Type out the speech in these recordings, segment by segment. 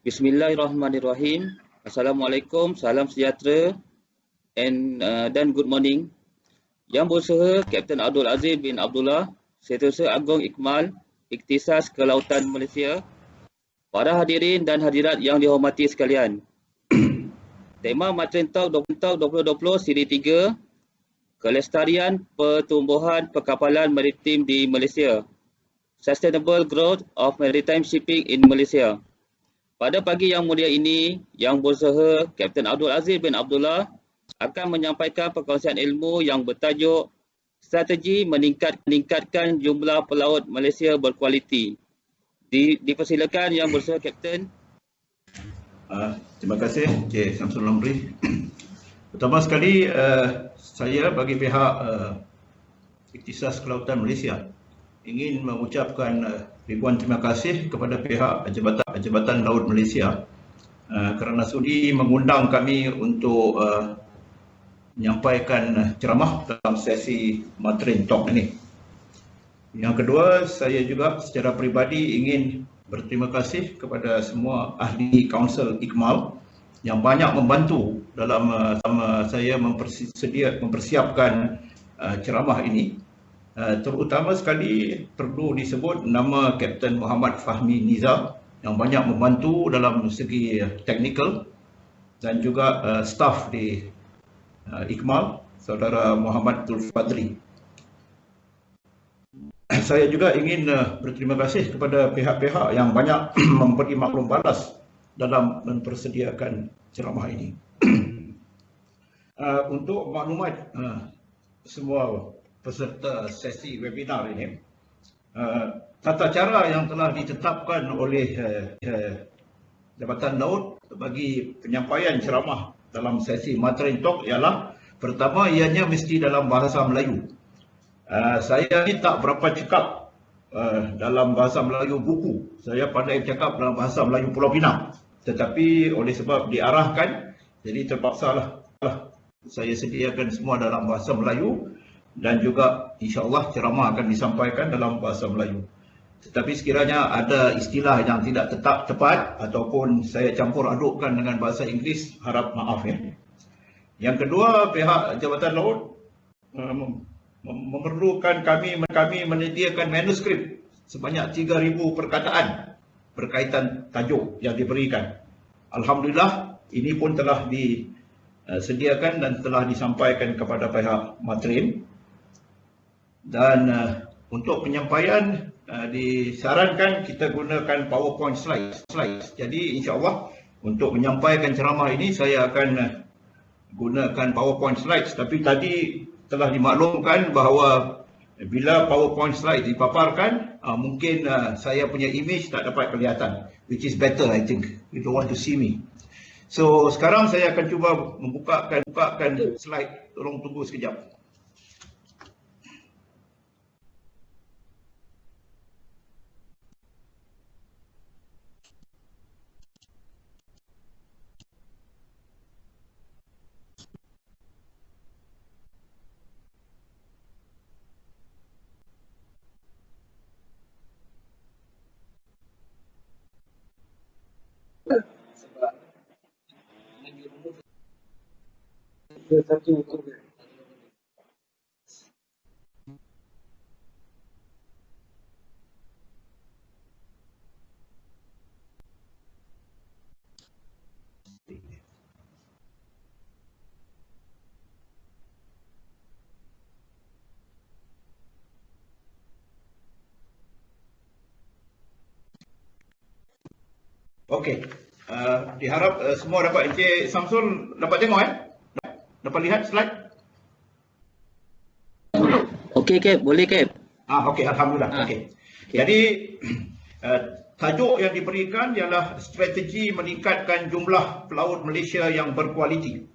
Bismillahirrahmanirrahim. Assalamualaikum, salam sejahtera dan good morning. Yang berusaha Kapten Abdul Aziz bin Abdullah, Setiausaha Agong Ikmal, Ikhtisas Kelautan Malaysia. Para hadirin dan hadirat yang dihormati sekalian. Tema Maritime Talk 2020 Siri 3, Kelestarian Pertumbuhan Perkapalan Maritim di Malaysia. Sustainable Growth of Maritime Shipping in Malaysia. Pada pagi yang mulia ini, Yang Berusaha Kapten Abdul Aziz bin Abdullah akan menyampaikan perkongsian ilmu yang bertajuk Strategi Meningkatkan Jumlah Pelaut Malaysia Berkualiti. Dipersilakan Yang Berusaha Kapten. Terima kasih Encik Syamsul Amri. Pertama sekali, saya bagi pihak Ikhtisas Kelautan Malaysia ingin mengucapkan ribuan terima kasih kepada pihak Jabatan Laut Malaysia kerana sudi mengundang kami untuk menyampaikan ceramah dalam sesi Maritime Talk ini. Yang kedua, saya juga secara peribadi ingin berterima kasih kepada semua ahli Kaunsil Ikmal yang banyak membantu dalam saya mempersiapkan ceramah ini. Terutama sekali perlu disebut nama Kapten Muhammad Fahmi Niza yang banyak membantu dalam segi teknikal, dan juga staf di Ikmal, Saudara Muhammad Zulfadli. Saya juga ingin berterima kasih kepada pihak-pihak yang banyak memberi maklum balas dalam mempersediakan ceramah ini. Untuk maklumat semua peserta sesi webinar ini, tata cara yang telah ditetapkan oleh Jabatan Laut bagi penyampaian ceramah dalam sesi Maritime Talk ialah, pertama, ianya mesti dalam bahasa Melayu. Saya ni tak berapa cakap dalam bahasa Melayu buku. Saya pandai bercakap dalam bahasa Melayu Pulau Pinang. Tetapi oleh sebab diarahkan, jadi terpaksalah saya sediakan semua dalam bahasa Melayu, dan juga insya-Allah ceramah akan disampaikan dalam bahasa Melayu. Tetapi sekiranya ada istilah yang tidak tepat ataupun saya campur adukkan dengan bahasa Inggeris, harap maaf ya. Yang kedua, pihak Jabatan Laut memerlukan kami menyediakan manuskrip sebanyak 3,000 perkataan berkaitan tajuk yang diberikan. Alhamdulillah, ini pun telah disediakan dan telah disampaikan kepada pihak Maritime. Dan untuk penyampaian disarankan kita gunakan PowerPoint slides. Jadi insya-Allah untuk menyampaikan ceramah ini saya akan gunakan PowerPoint slides. Tapi tadi telah dimaklumkan bahawa bila PowerPoint slides dipaparkan, mungkin saya punya image tak dapat kelihatan, which is better I think. You don't want to see me. So sekarang saya akan cuba membukakan slide. Tolong tunggu sekejap. Okey, diharap semua dapat. Encik Syamsul dapat tengok Dapat lihat slide? Okey Kap, boleh Kap. Okey, alhamdulillah. Okey. Jadi tajuk yang diberikan ialah strategi meningkatkan jumlah pelaut Malaysia yang berkualiti.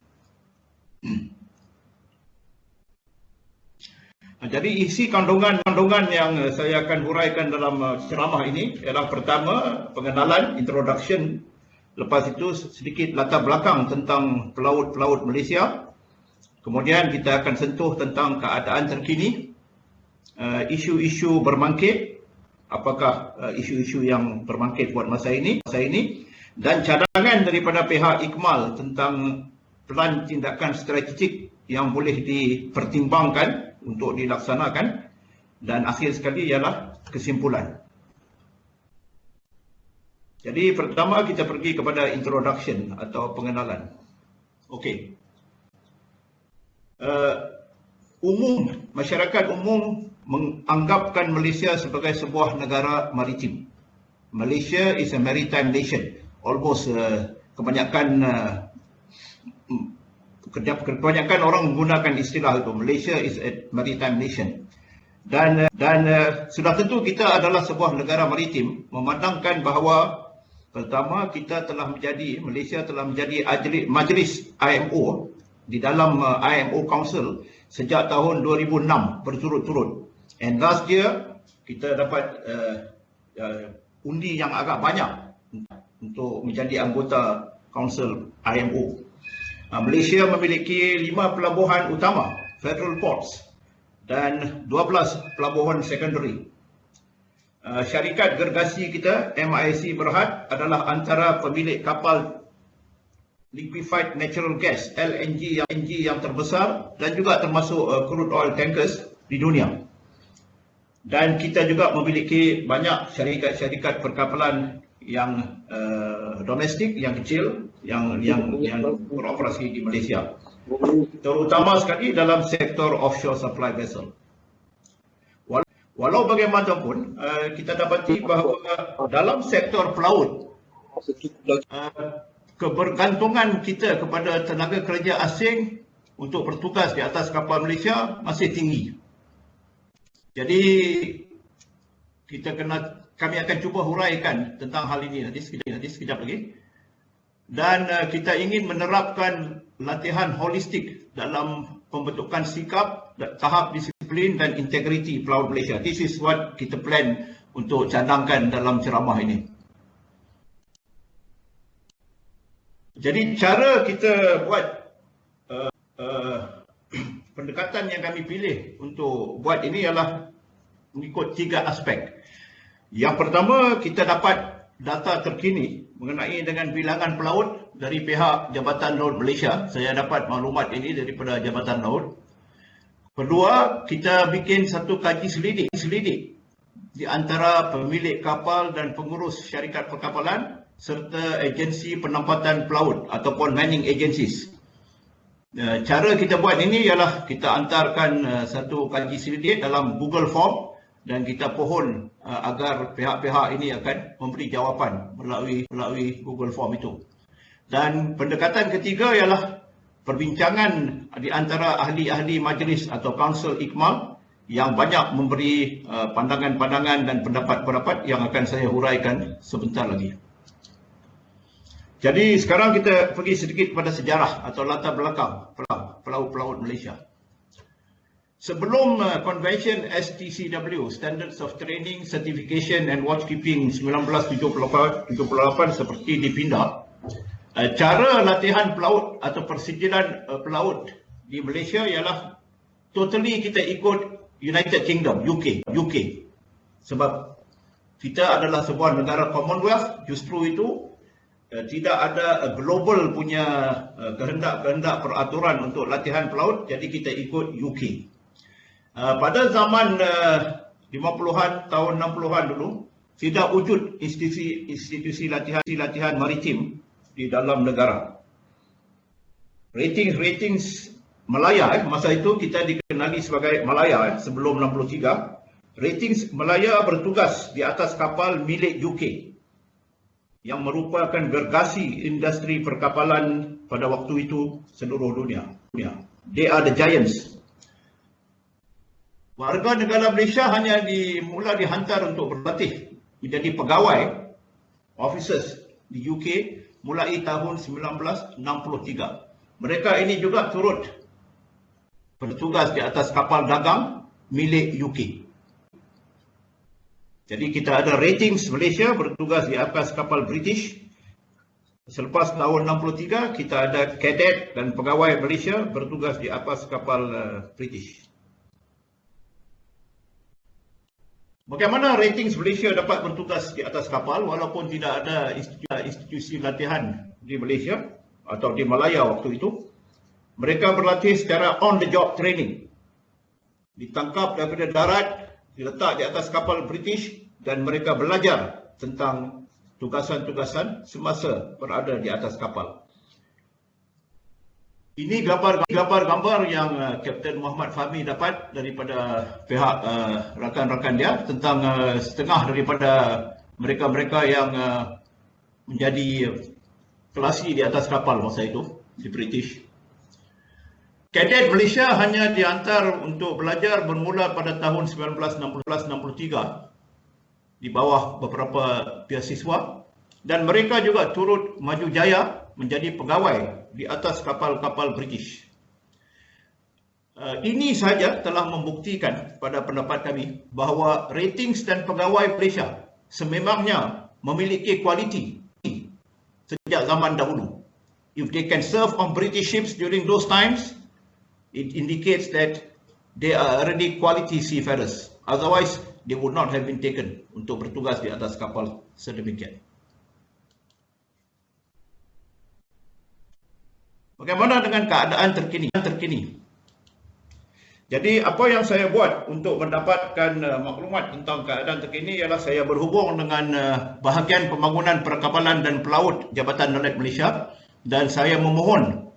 Jadi isi kandungan yang saya akan huraikan dalam ceramah ini ialah, pertama, pengenalan, introduction. Lepas itu sedikit latar belakang tentang pelaut-pelaut Malaysia. Kemudian kita akan sentuh tentang keadaan terkini, isu-isu bermangkit, apakah isu-isu yang bermangkit buat masa ini. Dan cadangan daripada pihak Ikmal tentang pelan tindakan strategik yang boleh dipertimbangkan untuk dilaksanakan. Dan akhir sekali ialah kesimpulan. Jadi pertama kita pergi kepada introduction atau pengenalan. Okey. Masyarakat umum menganggapkan Malaysia sebagai sebuah negara maritim. Malaysia is a maritime nation. Almost kebanyakan orang menggunakan istilah itu. Malaysia is a maritime nation. Dan sudah tentu kita adalah sebuah negara maritim, memandangkan bahawa pertama Malaysia telah menjadi majlis IMO di dalam IMO Council sejak tahun 2006 berturut-turut. And last year kita dapat undi yang agak banyak untuk menjadi anggota Council IMO. Malaysia memiliki 5 pelabuhan utama, Federal Ports, dan 12 pelabuhan secondary. Syarikat gergasi kita, MISC Berhad, adalah antara pemilik kapal liquefied natural gas LNG yang terbesar dan juga termasuk crude oil tankers di dunia. Dan kita juga memiliki banyak syarikat-syarikat perkapalan yang domestik, yang kecil, yang beroperasi di Malaysia. Terutama sekali dalam sektor offshore supply vessel. Walau bagaimanapun, kita dapati bahawa dalam sektor pelaut, kebergantungan kita kepada tenaga kerja asing untuk bertugas di atas kapal Malaysia masih tinggi. Jadi kami akan cuba huraikan tentang hal ini nanti sekejap lagi. Dan kita ingin menerapkan latihan holistik dalam pembentukan sikap, tahap disiplin dan integriti pelaut Malaysia. This is what kita plan untuk cadangkan dalam ceramah ini. Jadi cara kita buat pendekatan yang kami pilih untuk buat ini ialah mengikut 3 aspek. Yang pertama, kita dapat data terkini mengenai dengan bilangan pelaut dari pihak Jabatan Laut Malaysia. Saya dapat maklumat ini daripada Jabatan Laut. Kedua, kita bikin satu kaji selidik di antara pemilik kapal dan pengurus syarikat perkapalan serta agensi penempatan pelaut ataupun manning agencies. Cara kita buat ini ialah kita antarkan satu kaji selidik dalam Google Form dan kita pohon agar pihak-pihak ini akan memberi jawapan melalui Google Form itu. Dan pendekatan ketiga ialah perbincangan di antara ahli-ahli majlis atau Council Ikmal yang banyak memberi pandangan-pandangan dan pendapat-pendapat yang akan saya huraikan sebentar lagi. Jadi sekarang kita pergi sedikit pada sejarah atau latar belakang pelaut-pelaut Malaysia. Sebelum Convention STCW, Standards of Training, Certification and Watchkeeping 1978 seperti dipindah, cara latihan pelaut atau persijilan pelaut di Malaysia ialah totally kita ikut United Kingdom, UK. Sebab kita adalah sebuah negara Commonwealth, justru itu tidak ada global punya kehendak peraturan untuk latihan pelaut, jadi kita ikut UK. Pada zaman 50-an, tahun 60-an dulu, tidak wujud institusi latihan maritim di dalam negara. Ratings Malaya, masa itu kita dikenali sebagai Malaya sebelum 63. Ratings Malaya bertugas di atas kapal milik UK yang merupakan gergasi industri perkapalan pada waktu itu seluruh dunia. They are the giants. Warga negara Malaysia hanya mula dihantar untuk berlatih menjadi pegawai, officers di UK mulai tahun 1963. Mereka ini juga turut bertugas di atas kapal dagang milik UK. Jadi kita ada ratings Malaysia bertugas di atas kapal British. Selepas tahun 63 kita ada cadet dan pegawai Malaysia bertugas di atas kapal British. Bagaimana ratings Malaysia dapat bertugas di atas kapal walaupun tidak ada institusi latihan di Malaysia atau di Malaya waktu itu? Mereka berlatih secara on-the-job training. Ditangkap daripada darat, diletak di atas kapal British dan mereka belajar tentang tugasan-tugasan semasa berada di atas kapal. Ini gambar-gambar yang Kapten Muhammad Fahmi dapat daripada pihak rakan-rakan dia tentang setengah daripada mereka-mereka yang menjadi kelasi di atas kapal masa itu, di British. Kadet Malaysia hanya dihantar untuk belajar bermula pada tahun 1963 di bawah beberapa beasiswa dan mereka juga turut maju jaya menjadi pegawai di atas kapal-kapal British. Ini saja telah membuktikan pada pendapat kami bahawa ratings dan pegawai Malaysia sememangnya memiliki kualiti sejak zaman dahulu. If they can serve on British ships during those times, it indicates that they are already quality seafarers. Otherwise, they would not have been taken untuk bertugas di atas kapal sedemikian. Bagaimana dengan keadaan terkini? Jadi apa yang saya buat untuk mendapatkan maklumat tentang keadaan terkini ialah saya berhubung dengan bahagian pembangunan perkapalan dan pelaut Jabatan Darat Malaysia dan saya memohon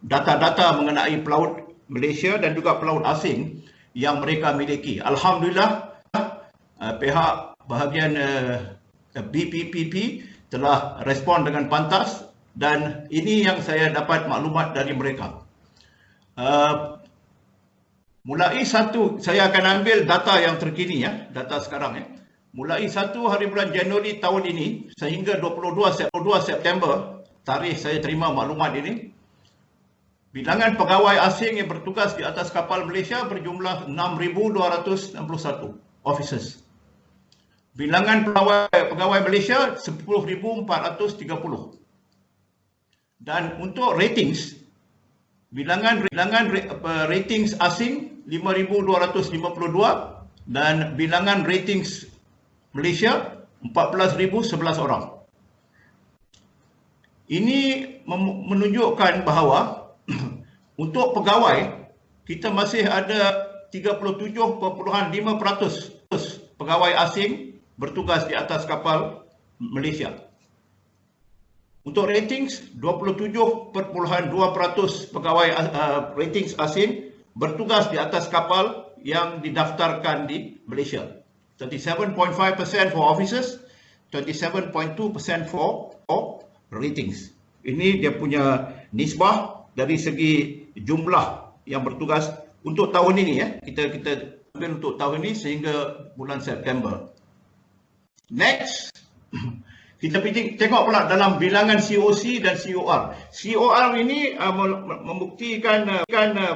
data-data mengenai pelaut Malaysia dan juga pelaut asing yang mereka miliki. Alhamdulillah pihak bahagian BPPP telah respon dengan pantas dan ini yang saya dapat maklumat dari mereka. Mulai saya akan ambil data yang terkini ya, data sekarang ya. Mulai 1 hari bulan Januari tahun ini sehingga 22 September, tarikh saya terima maklumat ini, bilangan pegawai asing yang bertugas di atas kapal Malaysia berjumlah 6,261 officers. Bilangan pegawai Malaysia 10,430. Dan untuk ratings, bilangan ratings asing 5,252 dan bilangan ratings Malaysia 14,011 orang. Ini menunjukkan bahawa untuk pegawai kita masih ada 37.5% pegawai asing bertugas di atas kapal Malaysia. Untuk ratings, 27.2% pegawai ratings asing bertugas di atas kapal yang didaftarkan di Malaysia. 37.5% for officers, 27.2% for ratings. Ini dia punya nisbah dari segi jumlah yang bertugas untuk tahun ini ya. Kita ambil untuk tahun ini sehingga bulan September. Next. Kita tengok pula dalam bilangan COC dan COR. COR ini membuktikan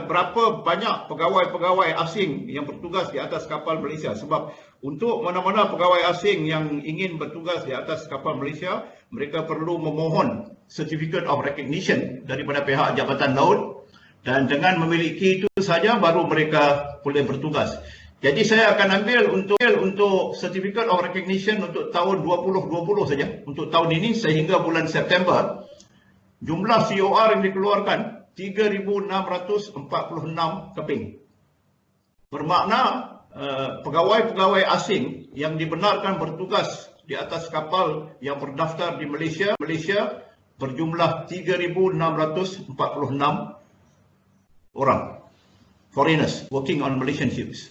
berapa banyak pegawai-pegawai asing yang bertugas di atas kapal Malaysia. Sebab untuk mana-mana pegawai asing yang ingin bertugas di atas kapal Malaysia, mereka perlu memohon Certificate of Recognition daripada pihak Jabatan Laut dan dengan memiliki itu saja baru mereka boleh bertugas. Jadi saya akan ambil untuk Certificate of Recognition untuk tahun 2020 saja, untuk tahun ini sehingga bulan September. Jumlah COR yang dikeluarkan 3,646 keping. Bermakna pegawai-pegawai asing yang dibenarkan bertugas di atas kapal yang berdaftar di Malaysia berjumlah 3,646 orang. Foreigners working on Malaysian ships.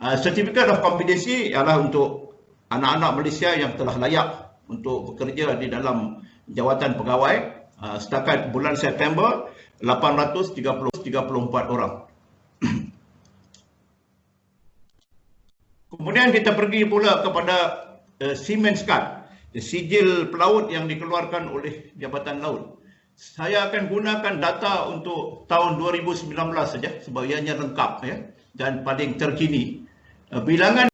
Certificate of Competency ialah untuk anak-anak Malaysia yang telah layak untuk bekerja di dalam jawatan pegawai. Setakat bulan September, 834 orang. Kemudian kita pergi pula kepada Seamen's Card, sijil pelaut yang dikeluarkan oleh Jabatan Laut. Saya akan gunakan data untuk tahun 2019 saja sebab ianya lengkap ya dan paling terkini. Bilangan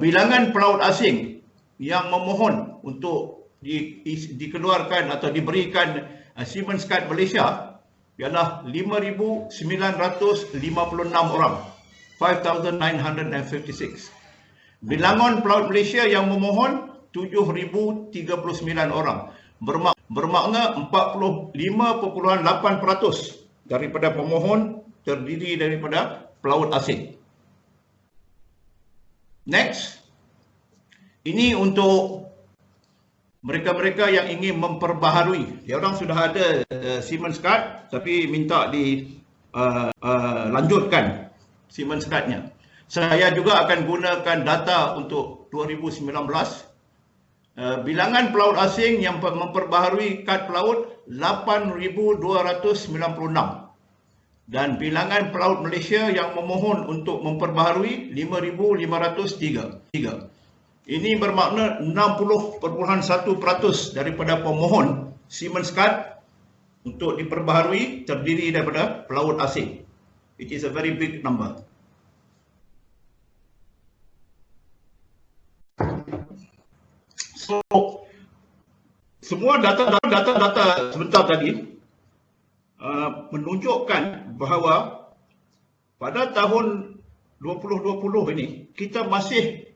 pelaut asing yang memohon untuk dikeluarkan atau diberikan Seamen's Card Malaysia ialah 5,956 orang, 5,956. Bilangan pelaut Malaysia yang memohon 7,039 orang. Bermakna 45.8% daripada pemohon terdiri daripada pelaut asing. Next. Ini untuk mereka-mereka yang ingin memperbaharui. Dia orang sudah ada Siemens card tapi minta lanjutkan Siemens cardnya. Saya juga akan gunakan data untuk 2019. Bilangan pelaut asing yang memperbaharui kad pelaut 8,296 dan bilangan pelaut Malaysia yang memohon untuk memperbaharui 5,503. Ini bermakna 60.1% daripada pemohon Siemens card untuk diperbaharui terdiri daripada pelaut asing. It is a very big number. So, semua data sebentar tadi menunjukkan bahawa pada tahun 2020 ini kita masih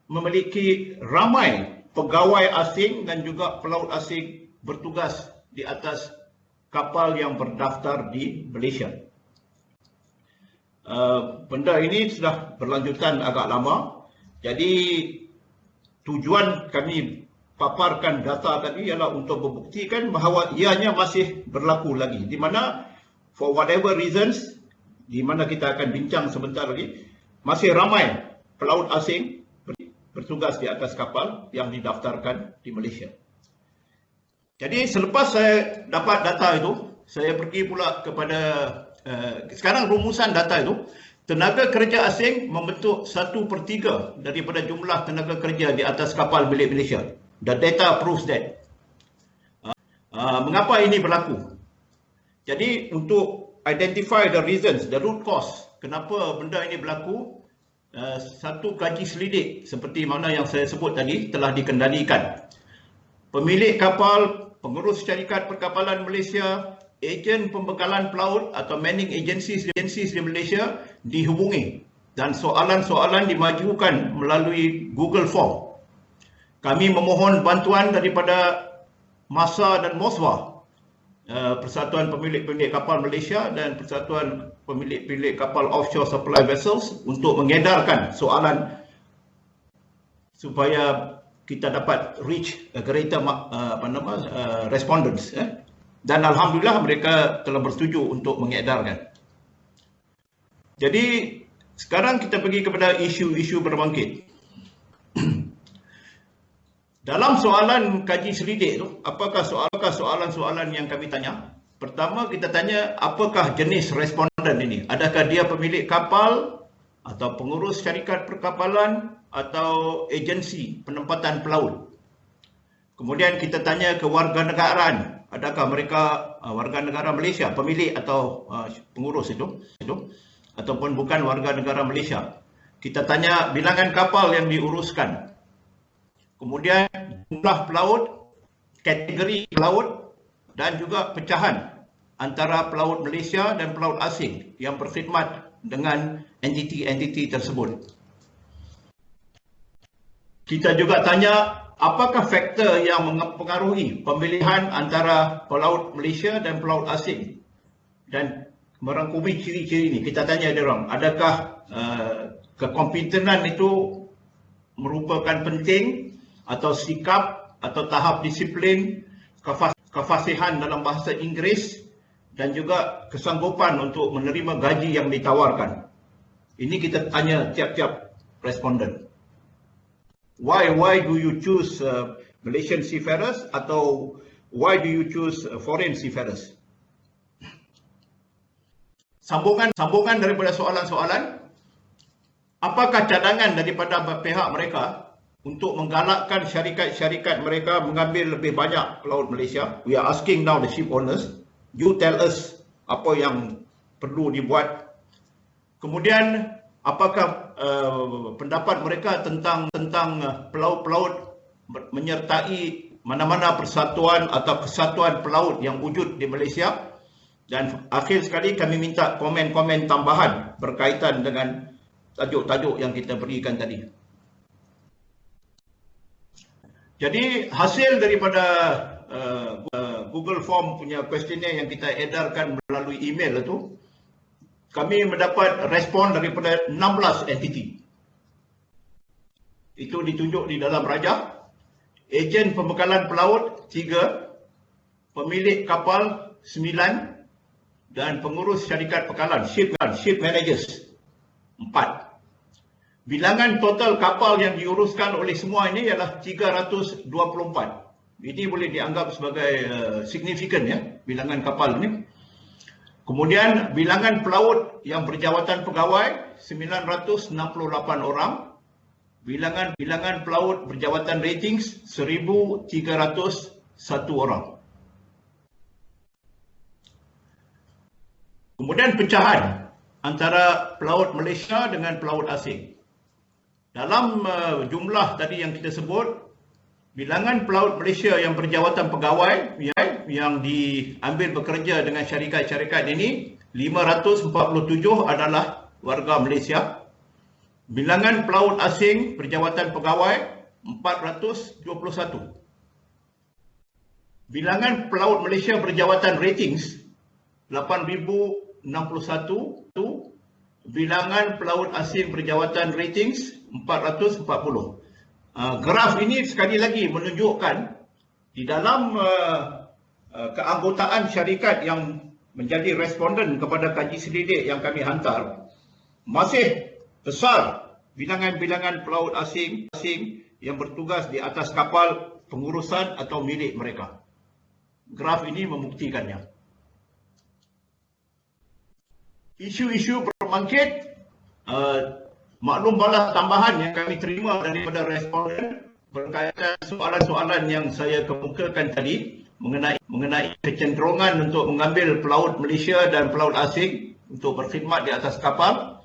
memiliki ramai pegawai asing dan juga pelaut asing bertugas di atas kapal yang berdaftar di Malaysia. Benda ini sudah berlanjutan agak lama. Jadi tujuan kami paparkan data tadi ialah untuk membuktikan bahawa ianya masih berlaku lagi. Di mana for whatever reasons, di mana kita akan bincang sebentar lagi, masih ramai pelaut asing bertugas di atas kapal yang didaftarkan di Malaysia. Jadi selepas saya dapat data itu, saya pergi pula kepada sekarang rumusan data itu, tenaga kerja asing membentuk 1/3 daripada jumlah tenaga kerja di atas kapal milik Malaysia. The data proves that. Mengapa ini berlaku? Jadi untuk identify the reasons, the root cause, kenapa benda ini berlaku, satu kaji selidik seperti mana yang saya sebut tadi telah dikendalikan. Pemilik kapal, pengurus syarikat perkapalan Malaysia, ejen pembekalan pelaut atau manning agencies di Malaysia dihubungi dan soalan-soalan dimajukan melalui Google Form. Kami memohon bantuan daripada MASA dan MOSWA, Persatuan Pemilik-Pemilik Kapal Malaysia dan Persatuan Pemilik-Pemilik Kapal Offshore Supply Vessels untuk mengedarkan soalan supaya kita dapat reach a greater respondents. Dan alhamdulillah mereka telah bersetuju untuk mengedarkan. Jadi sekarang kita pergi kepada isu-isu berbangkit. Dalam soalan kaji selidik itu, apakah soalan-soalan yang kami tanya? Pertama kita tanya apakah jenis responden ini? Adakah dia pemilik kapal atau pengurus syarikat perkapalan atau agensi penempatan pelaut? Kemudian kita tanya kewarganegaraan. Adakah mereka warga negara Malaysia, pemilik atau pengurus itu ataupun bukan warga negara Malaysia? Kita tanya bilangan kapal yang diuruskan. Kemudian jumlah pelaut, kategori pelaut dan juga pecahan antara pelaut Malaysia dan pelaut asing yang berkhidmat dengan entiti-entiti tersebut. Kita juga tanya apakah faktor yang mempengaruhi pemilihan antara pelaut Malaysia dan pelaut asing, dan merangkumi ciri-ciri ini. Kita tanya dia orang, adakah kekompetenan itu merupakan penting atau sikap atau tahap disiplin, kefasihan dalam bahasa Inggeris dan juga kesanggupan untuk menerima gaji yang ditawarkan. Ini kita tanya tiap-tiap responden. Why do you choose Malaysian seafarers atau why do you choose foreign seafarers? Sambungan daripada soalan-soalan, apakah cadangan daripada pihak mereka untuk menggalakkan syarikat-syarikat mereka mengambil lebih banyak pelaut Malaysia? We are asking now the ship owners, you tell us apa yang perlu dibuat. Kemudian apakah pendapat mereka tentang pelaut-pelaut menyertai mana-mana persatuan atau kesatuan pelaut yang wujud di Malaysia? Dan akhir sekali kami minta komen-komen tambahan berkaitan dengan tajuk-tajuk yang kita berikan tadi. Jadi hasil daripada Google Form punya kuestionnaire yang kita edarkan melalui email itu, kami mendapat respon daripada 16 entiti. Itu ditunjuk di dalam rajah. Ejen pembekalan pelaut 3, pemilik kapal 9, dan pengurus syarikat pekalan, ship managers 4. Bilangan total kapal yang diuruskan oleh semua ini ialah 324. Ini boleh dianggap sebagai signifikan ya, bilangan kapal ini. Kemudian bilangan pelaut yang berjawatan pegawai 968 orang. Bilangan pelaut berjawatan ratings 1301 orang. Kemudian pecahan antara pelaut Malaysia dengan pelaut asing. Dalam jumlah tadi yang kita sebut, bilangan pelaut Malaysia yang berjawatan pegawai yang diambil bekerja dengan syarikat-syarikat ini, 547 adalah warga Malaysia. Bilangan pelaut asing berjawatan pegawai, 421. Bilangan pelaut Malaysia berjawatan ratings, 8,061. Bilangan pelaut asing berjawatan ratings 440. Graf ini sekali lagi menunjukkan di dalam keanggotaan syarikat yang menjadi responden kepada kaji selidik yang kami hantar, masih besar bilangan-bilangan pelaut asing yang bertugas di atas kapal pengurusan atau milik mereka. Graf ini membuktikannya. Isu-isu berbangkit, maklum balas tambahan yang kami terima daripada responden berkaitan soalan-soalan yang saya kemukakan tadi mengenai kecenderungan untuk mengambil pelaut Malaysia dan pelaut asing untuk berkhidmat di atas kapal.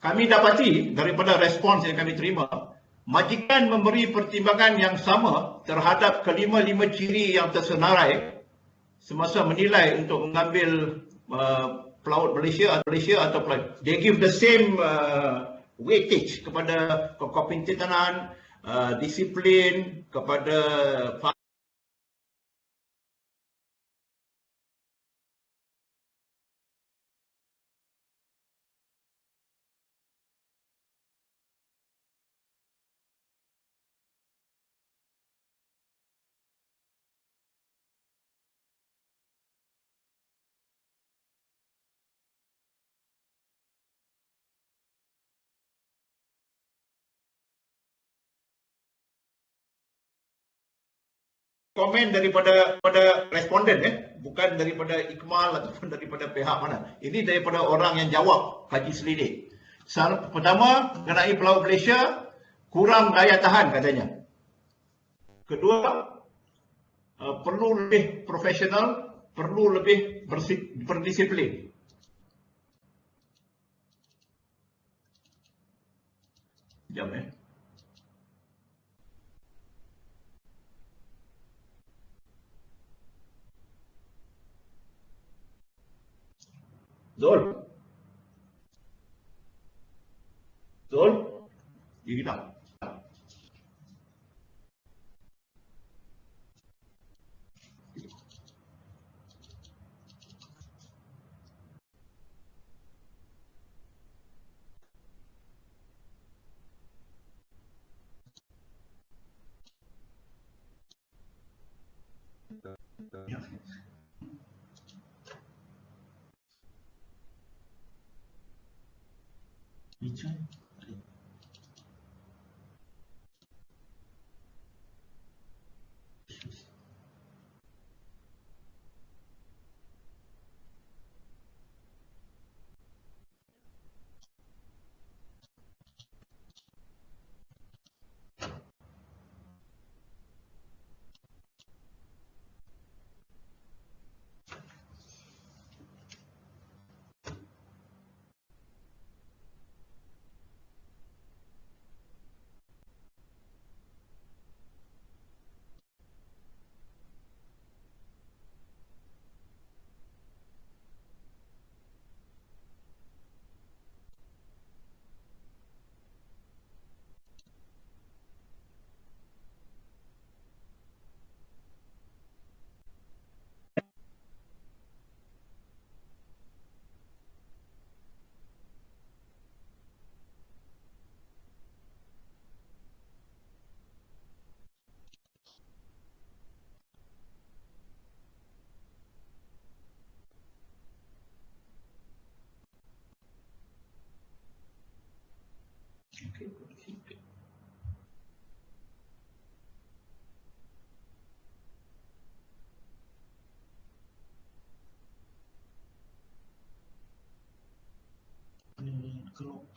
Kami dapati daripada respons yang kami terima, majikan memberi pertimbangan yang sama terhadap kelima-lima ciri yang tersenarai semasa menilai untuk mengambil pelaut Malaysia atau pelaut. They give the same weightage kepada kekompetanan, disiplin, kepada komen daripada responden bukan daripada Ikmal ataupun daripada pihak mana. Ini daripada orang yang jawab kaji selidik. Pertama, mengenai pelaut Malaysia kurang daya tahan katanya. Kedua, perlu lebih profesional, perlu lebih berdisiplin. Sekejap Zul? Dia tak. Ya. Bincang.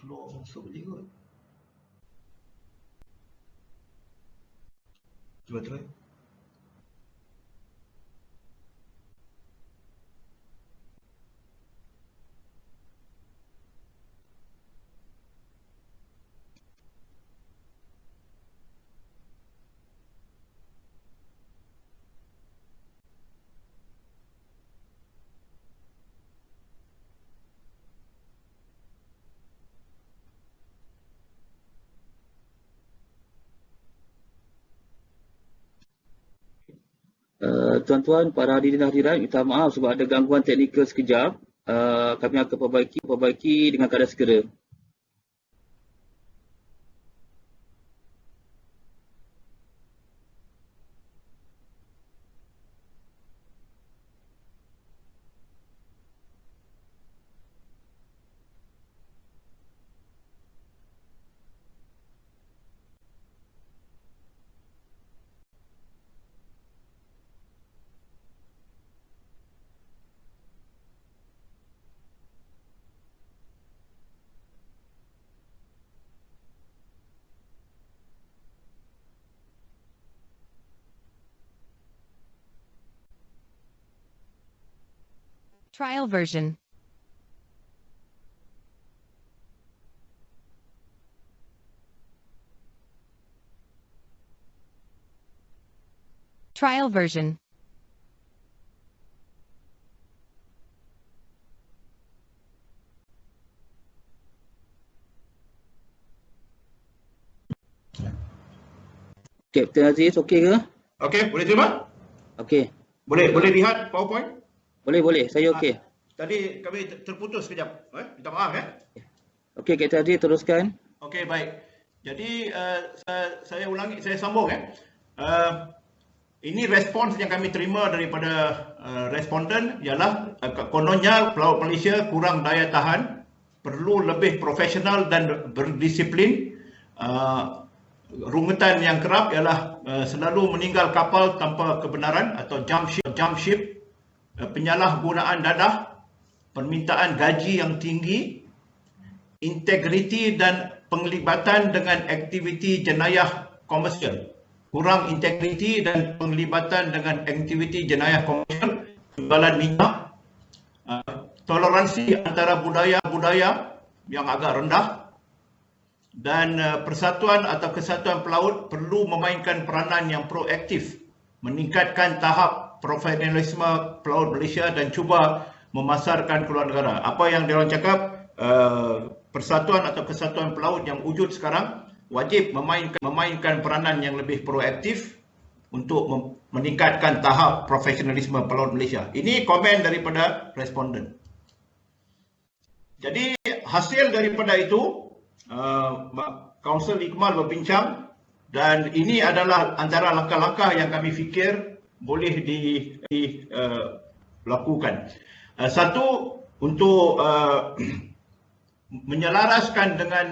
keluar masuk je kot. Cuba try. Tuan-tuan, para hadirin dan hadirat, minta maaf sebab ada gangguan teknikal sekejap. Kami akan perbaiki dengan keadaan segera. Trial version. Trial version. Kapten Aziz, okey ke? Okey, boleh terima? Okey. Boleh lihat PowerPoint? Boleh. Saya okey. Tadi kami terputus sekejap. Minta maaf ya. Okey, Kapten Aziz, teruskan. Okey, baik. Jadi saya ulangi, saya sambung ya. Ini respons yang kami terima daripada responden ialah kononnya pelaut Malaysia kurang daya tahan, perlu lebih profesional dan berdisiplin. Rungutan yang kerap ialah selalu meninggal kapal tanpa kebenaran atau jump ship, penyalahgunaan dadah, permintaan gaji yang tinggi, integriti dan penglibatan dengan aktiviti jenayah komersial. Kurang integriti dan penglibatan dengan aktiviti jenayah komersial, jualan minyak, toleransi antara budaya-budaya yang agak rendah, dan persatuan atau kesatuan pelaut perlu memainkan peranan yang proaktif, meningkatkan tahap profesionalisme pelaut Malaysia dan cuba memasarkan keluar negara. Apa yang diorang cakap, persatuan atau kesatuan pelaut yang wujud sekarang wajib memainkan peranan yang lebih proaktif untuk meningkatkan tahap profesionalisme pelaut Malaysia. Ini komen daripada responden. Jadi hasil daripada itu, Kaunsil Ikmal berbincang dan ini adalah antara langkah-langkah yang kami fikir boleh dilakukan. Satu, untuk menyelaraskan dengan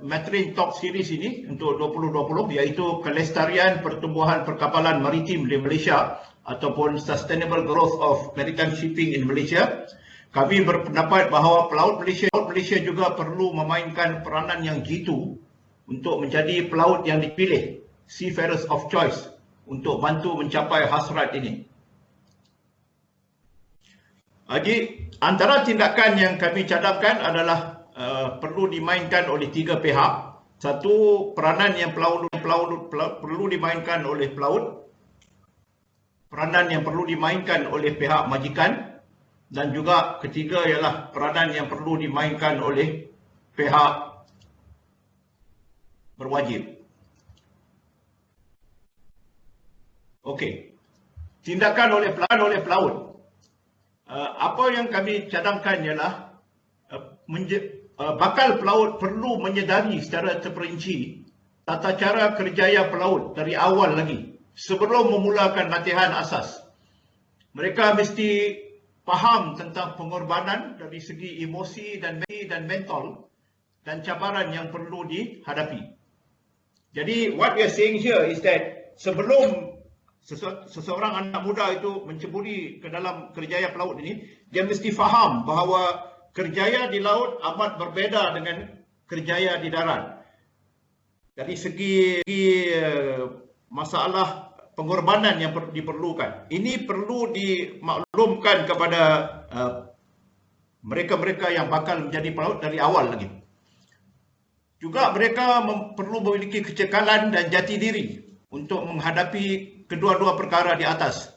Maritime Talk Series ini untuk 2020, iaitu kelestarian pertumbuhan perkapalan maritim di Malaysia ataupun Sustainable Growth of Maritime Shipping in Malaysia. Kami berpendapat bahawa pelaut Malaysia juga perlu memainkan peranan yang jitu untuk menjadi pelaut yang dipilih, seafarers of choice, untuk bantu mencapai hasrat ini. Jadi, antara tindakan yang kami cadangkan adalah perlu dimainkan oleh tiga pihak. Satu, peranan yang perlu dimainkan oleh pelaut, peranan yang perlu dimainkan oleh pihak majikan, dan juga ketiga ialah peranan yang perlu dimainkan oleh pihak berwajib. Okey. Tindakan oleh pelaut. Apa yang kami cadangkan ialah bakal pelaut perlu menyedari secara terperinci tata cara kerjaya pelaut dari awal lagi sebelum memulakan latihan asas. Mereka mesti faham tentang pengorbanan dari segi emosi dan mental dan cabaran yang perlu dihadapi. Jadi what we are saying here is that sebelum seseorang anak muda itu menceburi ke dalam kerjaya pelaut ini, dia mesti faham bahawa kerjaya di laut amat berbeza dengan kerjaya di darat. Dari segi masalah pengorbanan yang diperlukan, ini perlu dimaklumkan kepada mereka-mereka yang bakal menjadi pelaut dari awal lagi. Juga mereka perlu memiliki kecekalan dan jati diri untuk menghadapi kedua-dua perkara di atas.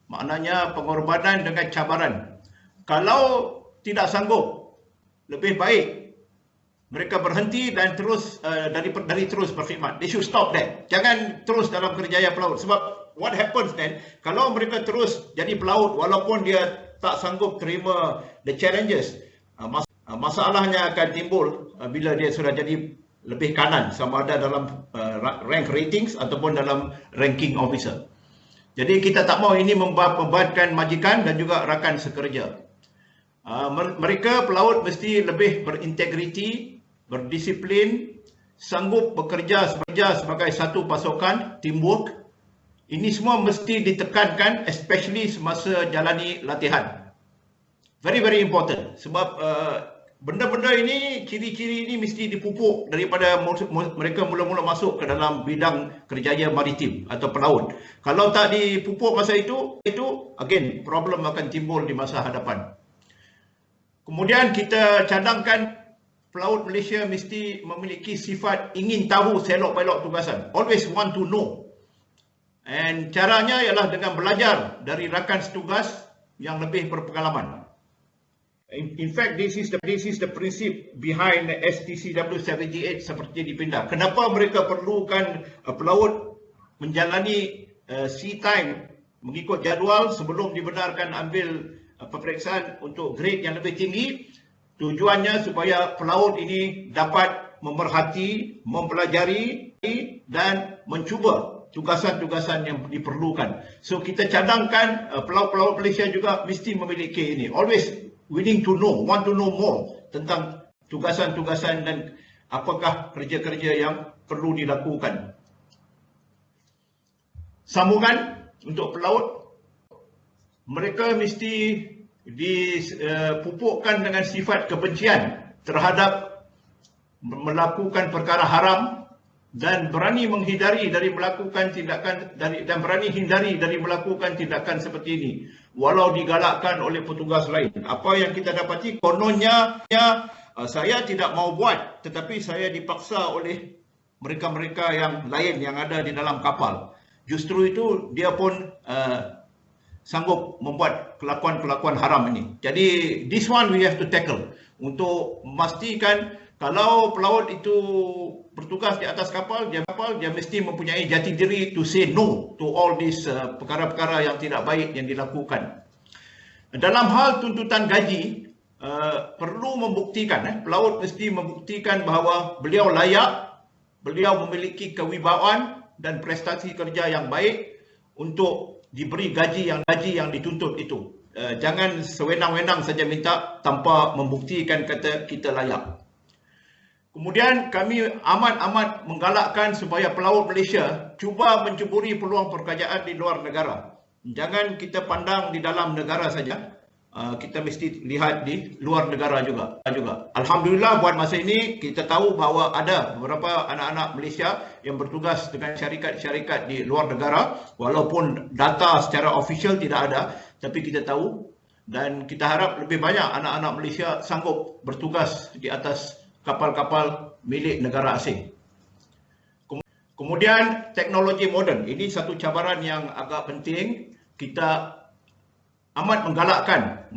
Maknanya pengorbanan dengan cabaran. Kalau tidak sanggup, lebih baik mereka berhenti dan terus dari terus berkhidmat. They should stop there. Jangan terus dalam kerjaya pelaut. Sebab what happens then, kalau mereka terus jadi pelaut walaupun dia tak sanggup terima the challenges, masalahnya akan timbul bila dia sudah jadi lebih kanan, sama ada dalam rank ratings ataupun dalam ranking officer. Jadi kita tak mahu ini membebankan majikan dan juga rakan sekerja. Mereka pelaut mesti lebih berintegriti, berdisiplin, sanggup bekerja sebagai satu pasukan, teamwork. Ini semua mesti ditekankan, especially semasa jalani latihan. Very, very important. Sebab benda-benda ini, ciri-ciri ini mesti dipupuk daripada mereka mula-mula masuk ke dalam bidang kerjaya maritim atau pelaut. Kalau tak dipupuk masa itu again, problem akan timbul di masa hadapan. Kemudian kita cadangkan pelaut Malaysia mesti memiliki sifat ingin tahu selok-belok tugasan. Always want to know. And caranya ialah dengan belajar dari rakan setugas yang lebih berpengalaman. In fact, this is the principle behind STCW 78 seperti dipindah. Kenapa mereka perlukan pelaut menjalani sea time mengikut jadual sebelum dibenarkan ambil peperiksaan untuk grade yang lebih tinggi? Tujuannya supaya pelaut ini dapat memerhati, mempelajari dan mencuba tugasan-tugasan yang diperlukan. So kita cadangkan pelaut-pelaut Malaysia juga mesti memiliki ini. Always willing to know, want to know more tentang tugasan-tugasan dan apakah kerja-kerja yang perlu dilakukan. Sambungan untuk pelaut, mereka mesti dipupukkan dengan sifat kebencian terhadap melakukan perkara haram dan berani menghindari dari melakukan tindakan dari melakukan tindakan seperti ini walau digalakkan oleh petugas lain. Apa yang kita dapati kononnya saya tidak mau buat tetapi saya dipaksa oleh mereka-mereka yang lain yang ada di dalam kapal. Justru itu dia pun sanggup membuat kelakuan-kelakuan haram ini. Jadi this one we have to tackle untuk memastikan kalau pelaut itu bertugas di atas kapal, dia mesti mempunyai jati diri to say no to all these perkara-perkara yang tidak baik yang dilakukan. Dalam hal tuntutan gaji, perlu membuktikan, pelaut mesti membuktikan bahawa beliau layak, beliau memiliki kewibawaan dan prestasi kerja yang baik untuk diberi gaji yang dituntut itu. Jangan sewenang-wenang saja minta tanpa membuktikan kata kita layak. Kemudian kami amat menggalakkan supaya pelaut Malaysia cuba menceburi peluang pekerjaan di luar negara. Jangan kita pandang di dalam negara saja, kita mesti lihat di luar negara juga. Alhamdulillah buat masa ini kita tahu bahawa ada beberapa anak-anak Malaysia yang bertugas dengan syarikat-syarikat di luar negara, walaupun data secara official tidak ada, tapi kita tahu dan kita harap lebih banyak anak-anak Malaysia sanggup bertugas di atas kapal-kapal milik negara asing. Kemudian teknologi moden, ini satu cabaran yang agak penting. Kita amat menggalakkan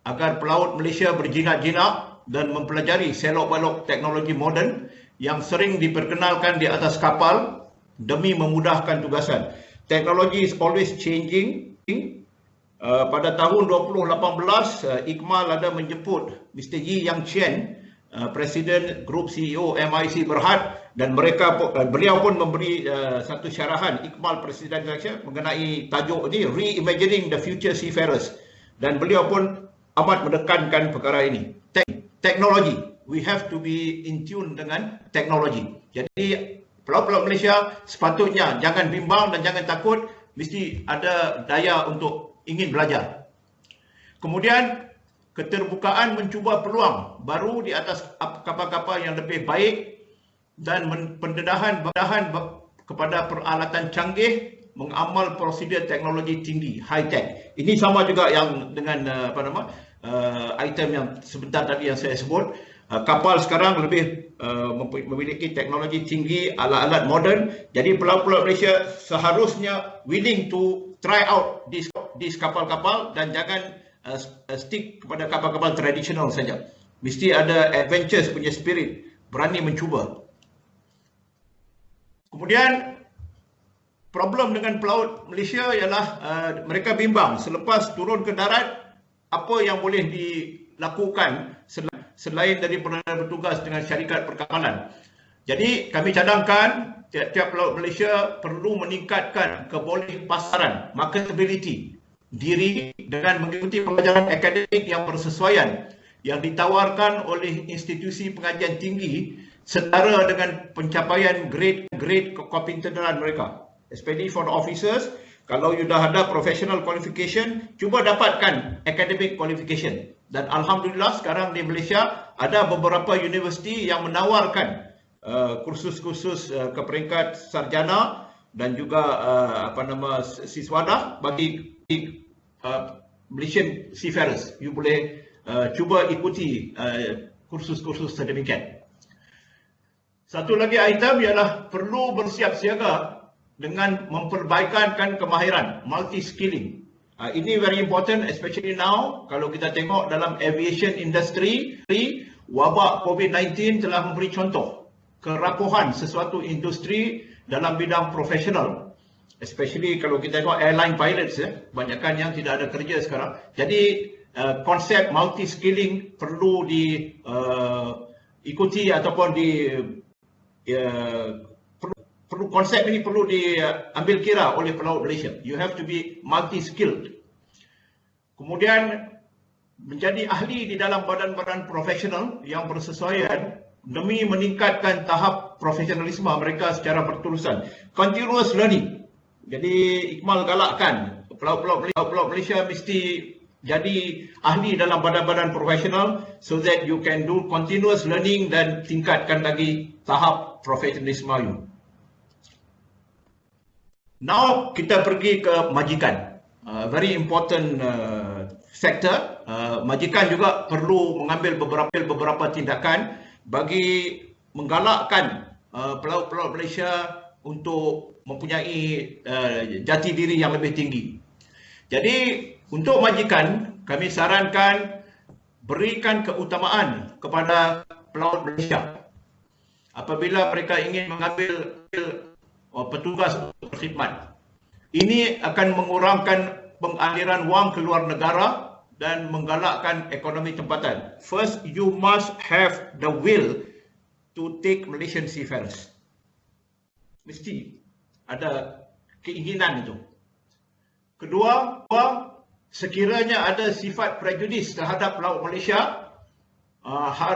agar pelaut Malaysia berjinak-jinak dan mempelajari selok-belok teknologi moden yang sering diperkenalkan di atas kapal demi memudahkan tugasan. Teknologi is always changing. Pada tahun 2018, Iqmal ada menjemput Mr. Yi Yang Chen, Presiden Grup CEO MIC Berhad, dan beliau pun memberi satu syarahan Iqmal Presiden Malaysia mengenai tajuk ini Reimagining the Future Seafarers, dan beliau pun amat menekankan perkara ini. Teknologi, we have to be in tune dengan teknologi. Jadi pelaut-pelaut Malaysia sepatutnya jangan bimbang dan jangan takut, mesti ada daya untuk ingin belajar. Kemudian keterbukaan mencuba peluang baru di atas kapal-kapal yang lebih baik dan pendedahan kepada peralatan canggih mengamal prosedur teknologi tinggi, high tech. Ini sama juga yang dengan item yang sebentar tadi yang saya sebut. Kapal sekarang lebih memiliki teknologi tinggi, alat-alat moden. Jadi pelaut-pelaut Malaysia seharusnya willing to try out these kapal-kapal dan jangan stick kepada kapal-kapal tradisional saja. Mesti ada adventures punya spirit, berani mencuba. Kemudian problem dengan pelaut Malaysia ialah mereka bimbang selepas turun ke darat apa yang boleh dilakukan selain daripada bertugas dengan syarikat perkapalan. Jadi kami cadangkan tiap-tiap pelaut Malaysia perlu meningkatkan kebolehan pasaran, marketability diri dengan mengikuti pengajaran akademik yang bersesuaian yang ditawarkan oleh institusi pengajian tinggi setara dengan pencapaian grade kepintaran mereka. Especially for the officers, kalau you dah ada professional qualification, cuba dapatkan academic qualification. Dan Alhamdulillah sekarang di Malaysia ada beberapa universiti yang menawarkan kursus-kursus ke peringkat sarjana dan juga siswadah bagi Malaysian seafarers. You boleh cuba ikuti kursus-kursus sedemikian. Satu lagi item ialah perlu bersiap siaga dengan memperbaikan kemahiran, multi-skilling. Ini very important, especially now, kalau kita tengok dalam aviation industry, wabak COVID-19 telah memberi contoh kerapuhan sesuatu industri dalam bidang profesional. Especially kalau kita tengok airline pilots, banyakkan yang tidak ada kerja sekarang. Jadi, konsep multi-skilling perlu diikuti ataupun konsep ini perlu diambil kira oleh pelaut Malaysia. You have to be multi-skilled. Kemudian menjadi ahli di dalam badan-badan profesional yang bersesuaian demi meningkatkan tahap profesionalisme mereka secara berterusan. Continuous learning. Jadi Iqmal galakkan pelaut Malaysia mesti jadi ahli dalam badan-badan profesional so that you can do continuous learning dan tingkatkan lagi tahap profesionalisme you. Now kita pergi ke majikan, very important sector. Majikan juga perlu mengambil beberapa tindakan bagi menggalakkan pelaut-pelaut Malaysia untuk mempunyai jati diri yang lebih tinggi. Jadi untuk majikan kami sarankan berikan keutamaan kepada pelaut Malaysia apabila mereka ingin mengambil petugas berkhidmat. Ini akan mengurangkan pengaliran wang ke luar negara dan menggalakkan ekonomi tempatan. First, you must have the will to take Malaysian seafarers. Mesti ada keinginan itu. Kedua, sekiranya ada sifat prejudis terhadap pelaut Malaysia,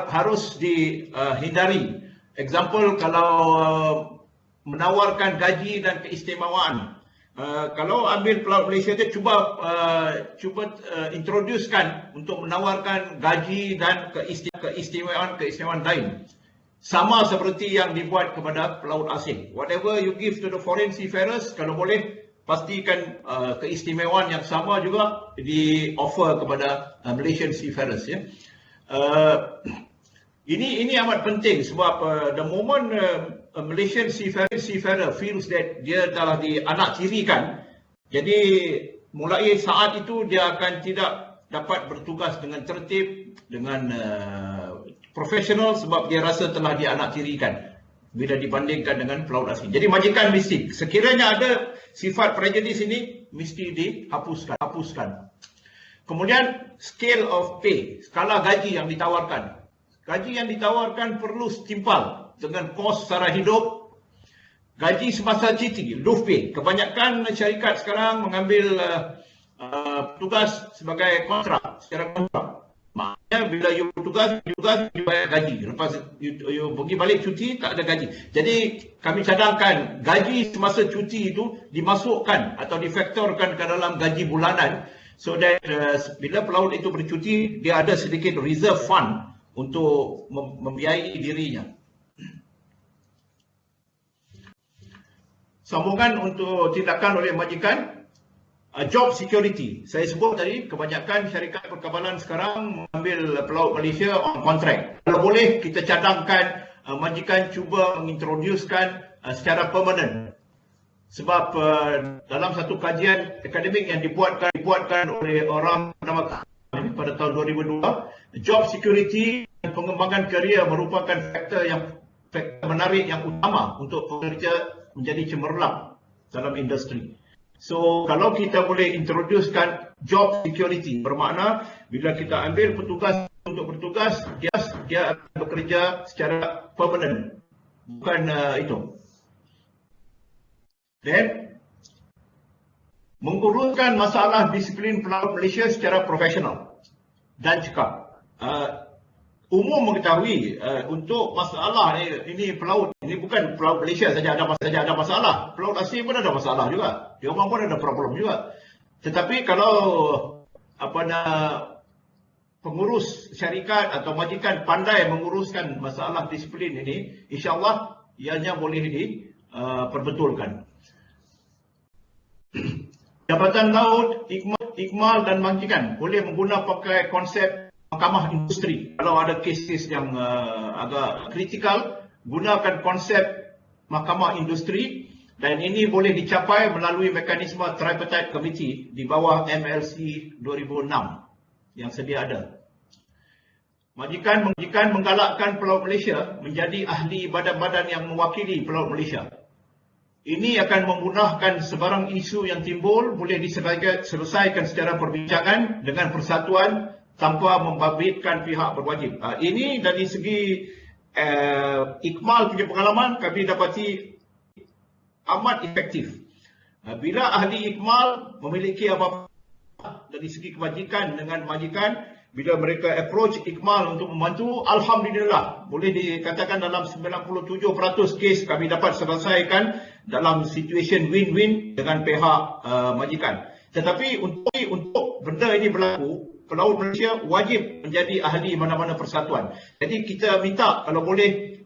harus dihindari. Example, kalau menawarkan gaji dan keistimewaan. Kalau ambil pelaut Malaysia itu cuba introducekan untuk menawarkan gaji dan keistimewaan lain. Sama seperti yang dibuat kepada pelaut asing. Whatever you give to the foreign seafarers, kalau boleh pastikan keistimewaan yang sama juga di-offer kepada Malaysian seafarers. Ya. Ini amat penting sebab the moment Malaysian seafarer feels that dia telah dianaktirikan, jadi mulai saat itu dia akan tidak dapat bertugas dengan tertib, dengan profesional sebab dia rasa telah dianaktirikan bila dibandingkan dengan pelaut asing. Jadi majikan mesti, sekiranya ada sifat prejudis ini, mesti dihapuskan. Kemudian scale of pay, skala gaji yang ditawarkan. Gaji yang ditawarkan perlu setimpal dengan kos sara hidup. Gaji semasa cuti, leave pay. Kebanyakan syarikat sekarang mengambil tugas sebagai kontrak, secara kontrak. Maknanya bila you tugas dibayar gaji. Lepas you pergi balik cuti, tak ada gaji. Jadi kami cadangkan gaji semasa cuti itu dimasukkan atau difaktorkan ke dalam gaji bulanan So that bila pelaut itu bercuti, dia ada sedikit reserve fund untuk membiayai dirinya. Sambungan untuk tindakan oleh majikan, job security. Saya sebut tadi, kebanyakan syarikat perkapalan sekarang mengambil pelaut Malaysia on contract. Kalau boleh, kita cadangkan majikan cuba mengintroducekan secara permanent. Sebab dalam satu kajian akademik yang dibuatkan oleh orang bernama pada tahun 2002, job security dan pengembangan kerjaya merupakan faktor menarik yang utama untuk pekerja menjadi cemerlang dalam industri. So, kalau kita boleh introducekan job security, bermakna bila kita ambil petugas untuk bertugas, dia akan bekerja secara permanent. Bukan itu. Dan menguruskan masalah disiplin pelaut Malaysia secara profesional dan cekap. Umum mengetahui untuk masalah ini pelaut, ini bukan pelaut Malaysia saja ada masalah. Pelaut asing pun ada masalah juga. Dia orang pun ada problem juga. Tetapi kalau pengurus syarikat atau majikan pandai menguruskan masalah disiplin ini, insya-Allah ianya boleh diperbetulkan. Jabatan Laut, Ikmal dan Majikan boleh pakai konsep mahkamah industri. Kalau ada kes-kes yang agak kritikal, gunakan konsep mahkamah industri dan ini boleh dicapai melalui mekanisme tripartite committee di bawah MLC 2006 yang sedia ada. Majikan menggalakkan pelaut Malaysia menjadi ahli badan-badan yang mewakili pelaut Malaysia. Ini akan memudahkan sebarang isu yang timbul boleh diselesaikan secara perbincangan dengan persatuan tanpa membabitkan pihak berwajib. Ini dari segi Ikmal punya pengalaman kami dapati amat efektif. Bila ahli Ikmal memiliki apa-apa dari segi kebajikan dengan majikan, bila mereka approach Ikmal untuk membantu, alhamdulillah boleh dikatakan dalam 97% kes kami dapat selesaikan dalam situation win-win dengan pihak majikan. Tetapi untuk benda ini berlaku, pelaut Malaysia wajib menjadi ahli mana-mana persatuan. Jadi kita minta kalau boleh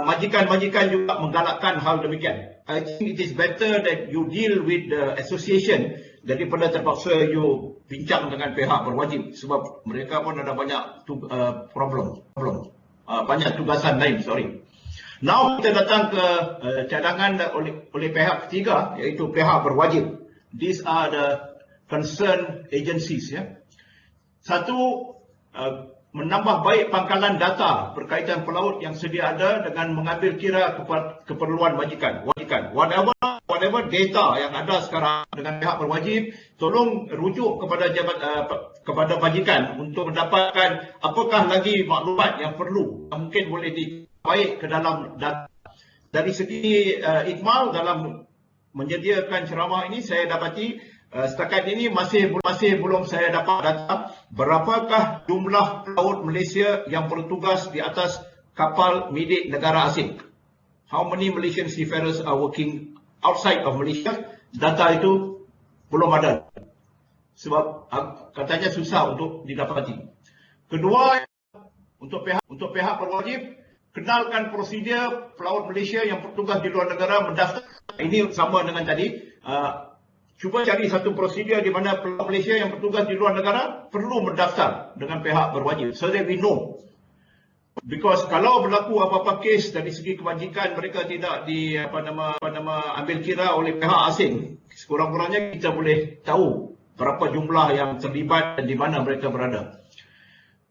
majikan-majikan juga menggalakkan hal demikian. I think it is better that you deal with the association daripada terpaksa you bincang dengan pihak berwajib sebab mereka pun ada banyak problem. Banyak tugasan lain, sorry. Now kita datang ke cadangan oleh pihak ketiga iaitu pihak berwajib. These are the concerned agencies ya. Satu, menambah baik pangkalan data berkaitan pelaut yang sedia ada dengan mengambil kira keperluan majikan. Whatever data yang ada sekarang dengan pihak berwajib, tolong rujuk kepada majikan untuk mendapatkan apakah lagi maklumat yang perlu yang mungkin boleh dibaik ke dalam data. Dari segi Ikmal dalam menyediakan ceramah ini saya dapati setakat ini masih belum saya dapat data berapakah jumlah pelaut Malaysia yang bertugas di atas kapal milik negara asing. How many Malaysian seafarers are working outside of Malaysia? Data itu belum ada. Sebab katanya susah untuk didapati. Kedua, untuk pihak berwajib, kenalkan prosedur pelaut Malaysia yang bertugas di luar negara mendaftar. Ini sama dengan tadi. Cuba cari satu prosedur di mana pelaut Malaysia yang bertugas di luar negara perlu mendaftar dengan pihak berwajib. So that we know. Because kalau berlaku apa-apa kes dari segi kebajikan mereka tidak ambil kira oleh pihak asing, sekurang-kurangnya kita boleh tahu berapa jumlah yang terlibat dan di mana mereka berada.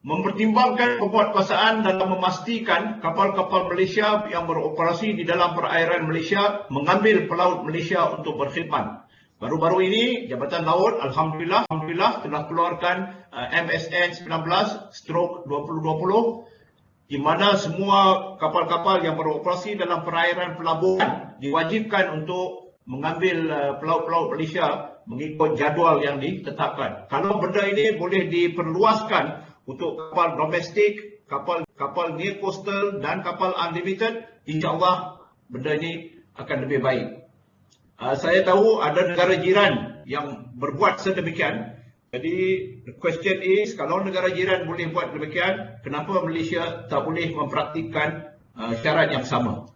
Mempertimbangkan penguatkuasaan dalam memastikan kapal-kapal Malaysia yang beroperasi di dalam perairan Malaysia mengambil pelaut Malaysia untuk berkhidmat. Baru-baru ini Jabatan Laut Alhamdulillah telah keluarkan MSN 19/2020 di mana semua kapal-kapal yang beroperasi dalam perairan pelabuhan diwajibkan untuk mengambil pelaut-pelaut Malaysia mengikut jadual yang ditetapkan. Kalau benda ini boleh diperluaskan untuk kapal domestik, kapal near coastal dan kapal unlimited, insya-Allah benda ini akan lebih baik. Saya tahu ada negara jiran yang berbuat sedemikian. Jadi the question is, kalau negara jiran boleh buat demikian, kenapa Malaysia tak boleh mempraktikkan syarat yang sama?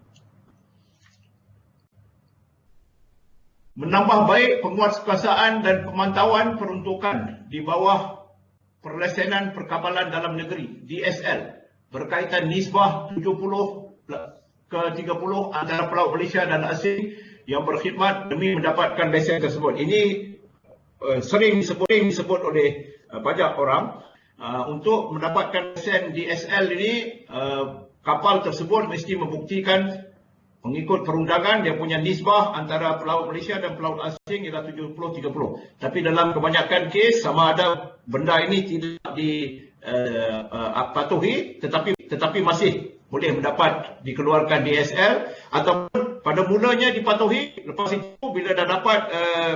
Menambah baik penguatkuasaan dan pemantauan peruntukan di bawah Perlesenan Perkapalan Dalam Negeri (DSL) berkaitan nisbah 70/30 antara pelaut Malaysia dan asing yang berkhidmat demi mendapatkan lesen tersebut. Ini sering disebut oleh banyak orang. Untuk mendapatkan lesen DSL ini, kapal tersebut mesti membuktikan mengikut perundangan dia punya nisbah antara pelaut Malaysia dan pelaut asing ialah 70/30. Tapi dalam kebanyakan kes sama ada benda ini tidak dipatuhi tetapi masih boleh mendapat dikeluarkan DSL, ataupun pada mulanya dipatuhi, lepas itu bila dah dapat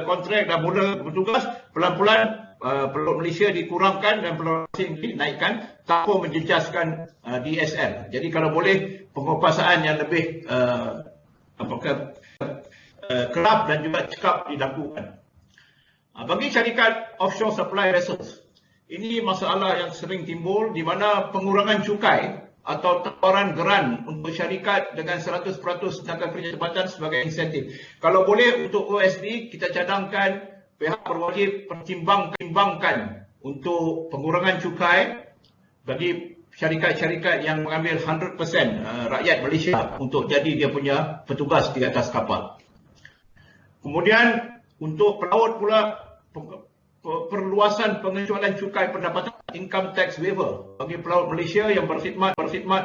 kontrak dan mula bertugas, pelan-pelan pelaut Malaysia dikurangkan dan pelaut asing dinaikkan tanpa menjejaskan DSL. Jadi kalau boleh penguatkuasaan yang lebih kerap dan juga cekap dilakukan. Bagi syarikat offshore supply vessels, ini masalah yang sering timbul di mana pengurangan cukai atau tawaran geran untuk syarikat dengan 100% tenaga kerja tempatan sebagai insentif. Kalau boleh untuk OSV, kita cadangkan pihak berwajib pertimbangkan untuk pengurangan cukai bagi syarikat-syarikat yang mengambil 100% rakyat Malaysia untuk jadi dia punya petugas di atas kapal. Kemudian untuk pelaut pula, perluasan pengecualian cukai pendapatan income tax waiver bagi pelaut Malaysia yang berkhidmat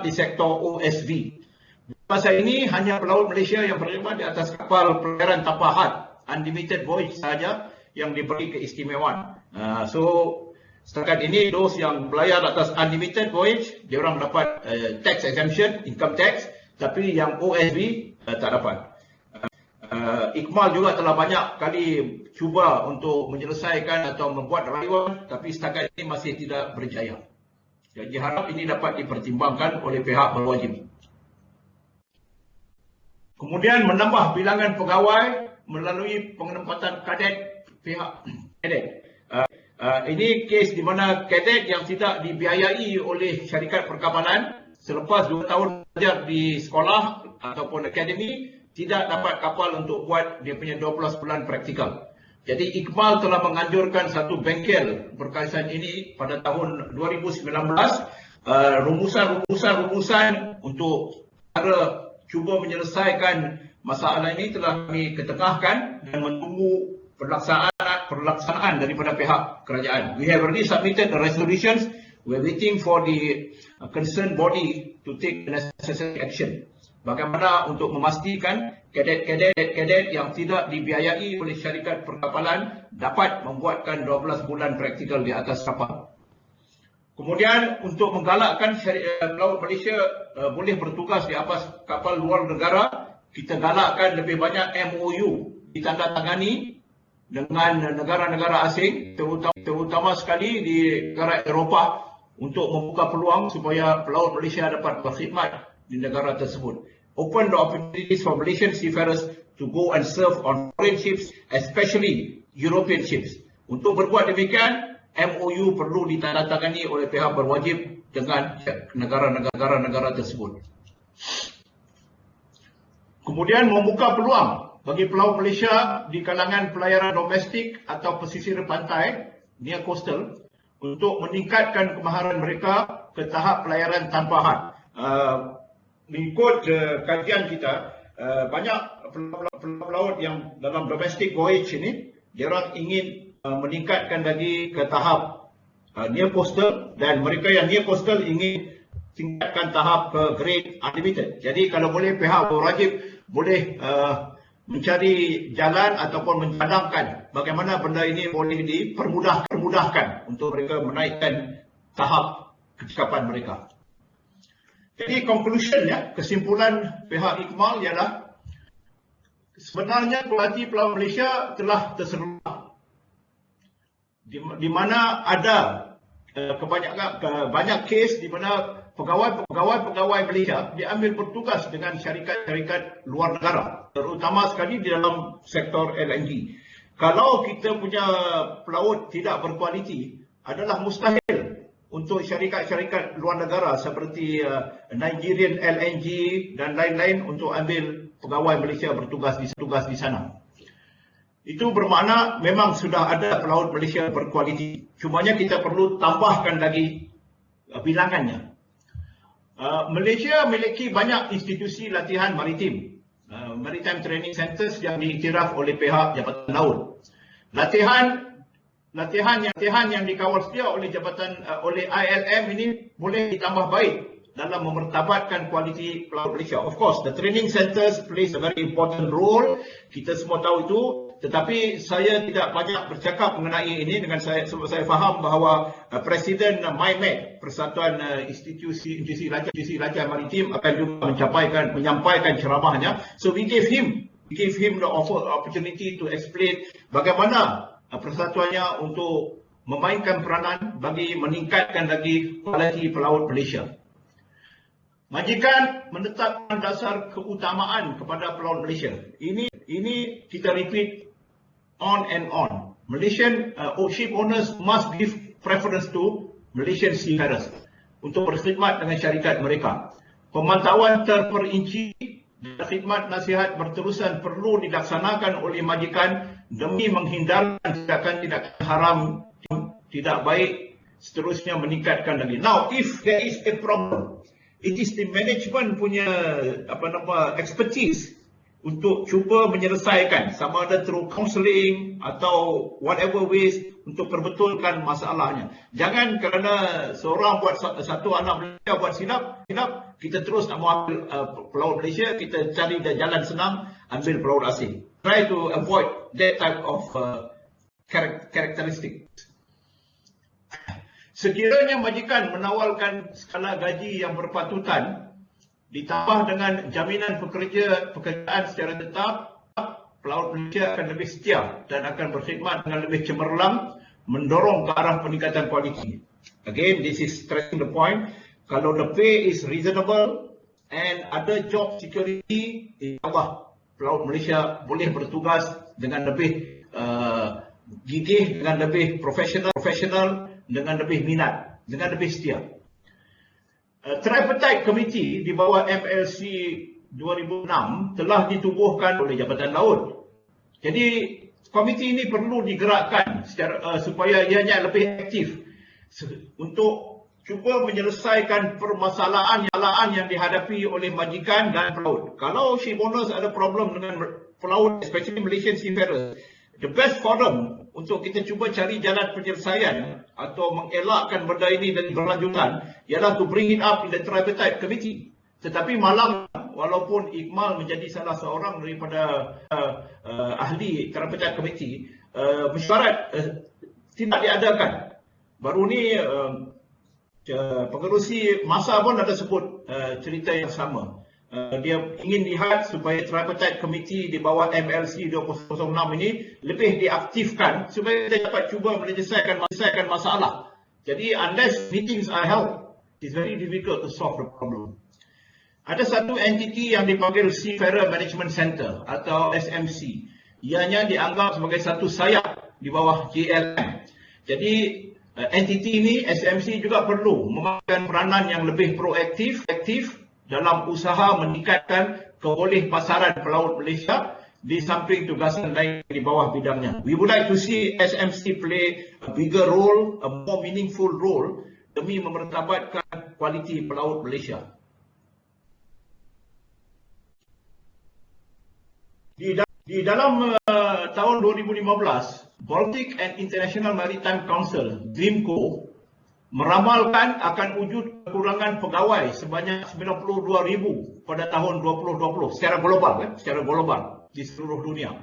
di sektor OSV. Masa ini hanya pelaut Malaysia yang berkhidmat di atas kapal pelayaran tanpa had, unlimited voyage sahaja yang diberi keistimewaan. So setakat ini those yang belayar atas unlimited voyage, dia orang dapat tax exemption, income tax, tapi yang OSV tak dapat. Ikmal juga telah banyak kali cuba untuk menyelesaikan atau membuat rayuan, tapi setakat ini masih tidak berjaya. Jadi harap ini dapat dipertimbangkan oleh pihak berwajib. Kemudian menambah bilangan pegawai melalui penempatan kadet pihak kadet. Ini kes di mana kadet yang tidak dibiayai oleh syarikat perkapalan selepas 2 tahun belajar di sekolah ataupun akademi, tidak dapat kapal untuk buat dia punya 12 bulan praktikal. Jadi Ikmal telah menganjurkan satu bengkel berkaitan ini pada tahun 2019. Rumusan untuk cara cuba menyelesaikan masalah ini telah kami ketengahkan dan menunggu pelaksanaan daripada pihak kerajaan. We have already submitted the resolutions. We are waiting for the concerned body to take the necessary action. Bagaimana untuk memastikan kadet-kadet yang tidak dibiayai oleh syarikat perkapalan dapat membuatkan 12 bulan praktikal di atas kapal. Kemudian untuk menggalakkan pelaut Malaysia boleh bertugas di atas kapal luar negara, kita galakkan lebih banyak MOU ditandatangani dengan negara-negara asing, terutama sekali di negara Eropah, untuk membuka peluang supaya pelaut Malaysia dapat berkhidmat di negara tersebut. Open the opportunities for Malaysian seafarers to go and serve on foreign ships, especially European ships. Untuk berbuat demikian, MOU perlu ditandatangani oleh pihak berwajib dengan negara-negara tersebut. Kemudian membuka peluang bagi pelaut Malaysia di kalangan pelayaran domestik atau pesisir pantai, near coastal, untuk meningkatkan kemahiran mereka ke tahap pelayaran tanpa had. Mengikut kajian kita, banyak pelaut yang dalam domestic voyage ini, dia orang ingin meningkatkan lagi ke tahap near coastal, dan mereka yang near coastal ingin tingkatkan tahap ke grade unlimited. Jadi kalau boleh pihak berwajib boleh mencari jalan ataupun mencadangkan bagaimana benda ini boleh dipermudahkan untuk mereka menaikkan tahap kecekapan mereka. Jadi conclusionnya, kesimpulan pihak Ikmal ialah sebenarnya kualiti pelaut Malaysia telah terseluruh, di mana ada banyak kes di mana pegawai Malaysia diambil bertugas dengan syarikat-syarikat luar negara, terutama sekali di dalam sektor LNG. Kalau kita punya pelaut tidak berkualiti, adalah mustahil untuk syarikat-syarikat luar negara seperti Nigerian LNG dan lain-lain untuk ambil pegawai Malaysia bertugas di sana. Itu bermakna memang sudah ada pelaut Malaysia berkualiti. Cumanya kita perlu tambahkan lagi bilangannya. Malaysia memiliki banyak institusi latihan maritim. Maritime Training Centers yang diiktiraf oleh pihak Jabatan Laut. Latihan yang dikawal setia oleh oleh ILM ini boleh ditambah baik dalam memertabatkan kualiti pelaut Malaysia. Of course, the training centers plays a very important role. Kita semua tahu itu. Tetapi saya tidak banyak bercakap mengenai ini sebab saya faham bahawa Presiden MyMed, Persatuan Institusi Latihan Maritim akan juga menyampaikan ceramahnya. So we gave him the opportunity to explain bagaimana persatuannya untuk memainkan peranan bagi meningkatkan lagi kualiti pelaut Malaysia. Majikan menetapkan dasar keutamaan kepada pelaut Malaysia. Ini kita repeat on and on. Malaysian ship owners must give preference to Malaysian seafarers untuk berkhidmat dengan syarikat mereka. Pemantauan terperinci dan khidmat nasihat berterusan perlu dilaksanakan oleh majikan demi menghindarkan tindakan-tindakan haram yang tidak baik seterusnya meningkatkan lagi. Now, if there is a problem, it is the management punya expertise untuk cuba menyelesaikan, sama ada through counselling atau whatever ways untuk perbetulkan masalahnya. Jangan kerana seorang buat satu anak Malaysia buat silap, kita terus nak ambil pelaut Malaysia, kita cari jalan senang ambil pelaut asing. Try to avoid that type of characteristic. Sekiranya majikan menawarkan skala gaji yang berpatutan, ditambah dengan jaminan pekerjaan secara tetap, pelaut Malaysia akan lebih setia dan akan berkhidmat dengan lebih cemerlang, mendorong ke arah peningkatan kualiti. Again, this is stressing the point. Kalau the pay is reasonable and ada job security, insyaAllah pelaut Malaysia boleh bertugas dengan lebih gigih, dengan lebih profesional, dengan lebih minat, dengan lebih setia. Tripartite Committee di bawah MLC 2006 telah ditubuhkan oleh Jabatan Laut. Jadi komiti ini perlu digerakkan supaya ianya lebih aktif untuk cuba menyelesaikan permasalahan yang dihadapi oleh majikan dan pelaut. Kalau ship owners ada problem dengan pelaut, especially Malaysian seafarers, the best forum untuk kita cuba cari jalan penyelesaian atau mengelakkan benda ini dan berlanjutan ialah to bring it up in the Tripartite Committee. Tetapi malang, walaupun Iqmal menjadi salah seorang daripada ahli Tripartite Committee, mesyuarat tidak diadakan. Baru ni pengerusi masa pun ada sebut cerita yang sama. Dia ingin lihat supaya Tripartite Committee di bawah MLC 2006 ini lebih diaktifkan supaya kita dapat cuba menyelesaikan masalah. Jadi unless meetings are held, it's very difficult to solve the problem. Ada satu entiti yang dipanggil Seafarer Management Center atau SMC. Ianya dianggap sebagai satu sayap di bawah JLM. Jadi entiti ini, SMC juga perlu memainkan peranan yang lebih proaktif dalam usaha meningkatkan kebolehpasaran pelaut Malaysia di samping tugasan lain di bawah bidangnya. We would like to see SMC play a bigger role, a more meaningful role demi memertabatkan kualiti pelaut Malaysia. Di dalam tahun 2015, Baltic and International Maritime Council, BIMCO, meramalkan akan wujud kekurangan pegawai sebanyak 92,000 pada tahun 2020 secara global di seluruh dunia.